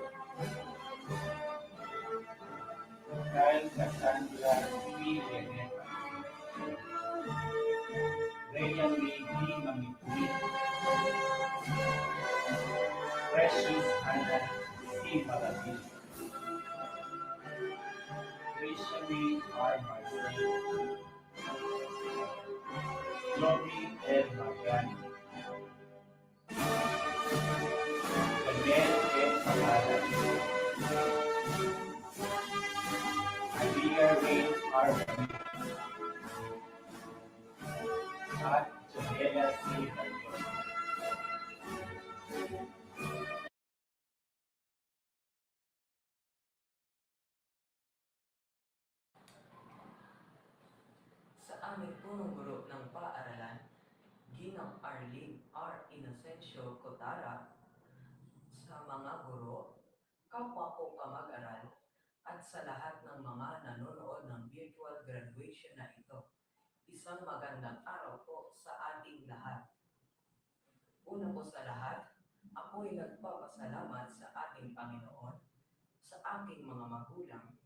Kyle Cassandra P. Reneta, Rhea May D. Mamitui, Precious Anna C. Maravilla, Trisha May R. Marcelo, Lobby L. Magani, Daniel M. Pagada, Aliyah Ray R. at Janela C. Barrios. Sa aming punong guro ng paaralan, Ginang Arlene R. Inocencio Cotara, sa mga guro, kapwa ko kamag-aral, at sa lahat ng mga nanonood ng virtual graduation na ito, isang magandang araw po sa ating lahat. Una po sa lahat, ako'y nagpapasalamat sa ating Panginoon, sa aking mga magulang,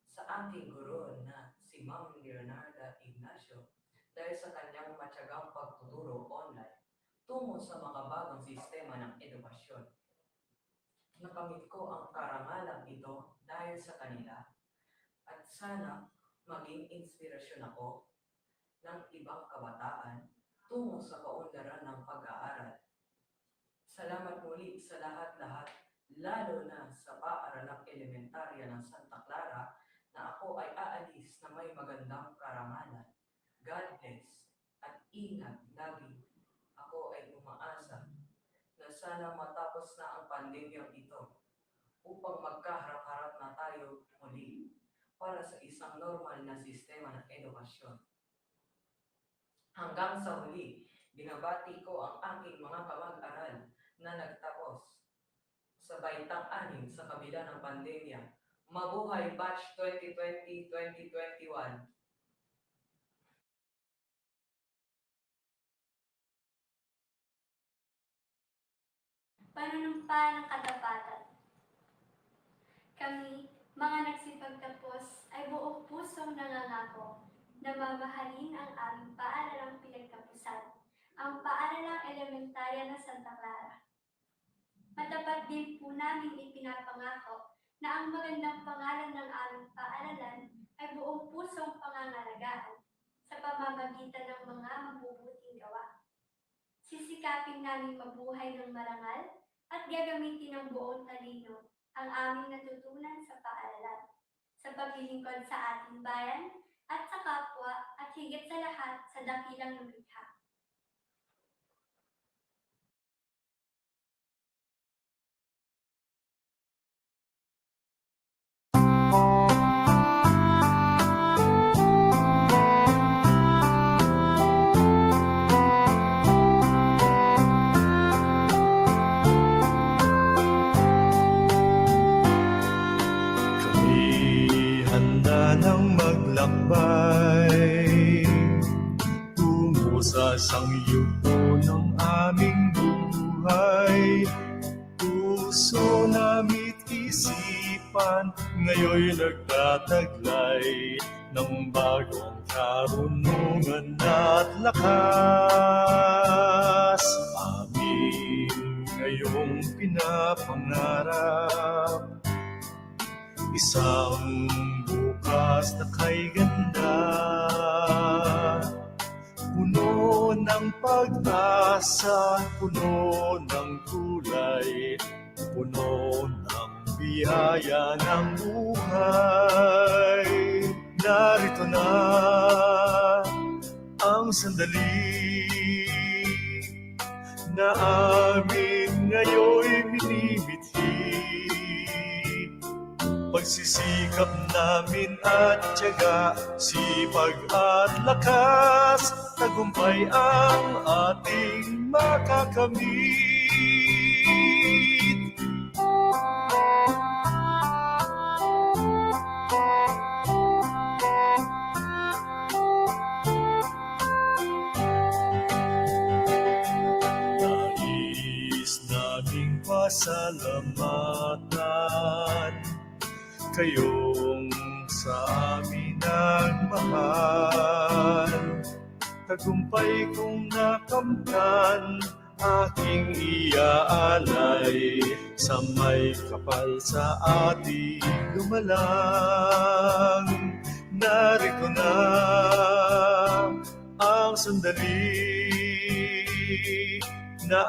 sa ating guro na si Ma'am Leonarda Ignacio dahil sa kanyang matyagang pagtuturo online tungo sa makabagong sistema ng edukasyon. Nakamit ko ang karangalang ito dahil sa kanila at sana maging inspirasyon ako ng ibang kabataan tungo sa kaunlaran ng pag-aaral. Salamat muli sa lahat-lahat, lalo na sa paaralang elementarya ng Santa Clara na ako ay aalis na may magandang karangalan. God bless at ingat lagi. Ako ay umaasa na sana matapos na ang pandemyang ito upang magkaharap-harap na tayo muli para sa isang normal na sistema ng edukasyon. Hanggang sa huli, binabati ko ang aking mga kamag-aral na nagtapos sa baitang anim sa kabila ng pandemya. Mabuhay Batch 2020-2021! Panunumpa ng katapatan. Kami, mga nagsipagtapos, ay buong pusong nangangako na mamahalin ang aming paaralang pinagtapusan, ang paaralang elementarya ng Santa Clara. Matapat din po namin ipinapangako na ang magandang pangalan ng aming paaralan ay buong pusong pangangalagaan sa pamamagitan ng mga mabubuting gawa. Sisikapin namin mabuhay ng marangal at gagamitin ng buong talino ang aming natutunan sa paaralan, sa paglilingkod sa ating bayan at sa kapwa at higit sa lahat sa dakilang lumikha. ng bagong karunungan at lakas. Amin ngayong pinapangarap, isang bukas na kay ganda, puno ng pag-asa, puno ng kulay, puno ng biyaya ng buhay. Narito na ang sandali na amin ngayon'y minimithi. Pagsisikap namin at tiyaga, sipag at lakas, tagumpay ang ating makakamit. Nais naming pasalamatan kayong sa amin nagmahal. Tagumpay kong nakamtan, aking iaalay sa may kapal sa ating lumalang. Narito na ang sandali na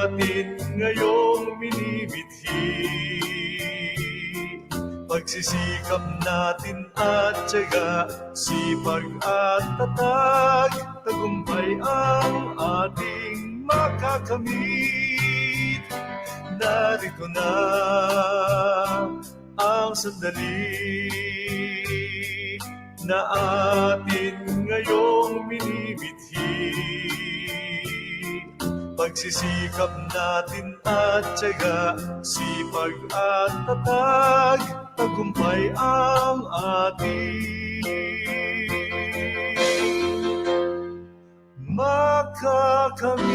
atin ngayong minimithi. Pagsisikap natin at tiyaga, sipag at tatag, tagumpay ang ating makakamit. Narito na ang sandali na atin ngayong minimithi. Pagsisikap natin at tiyaga, sipag at tatag, tagumpay ang ating makakamit.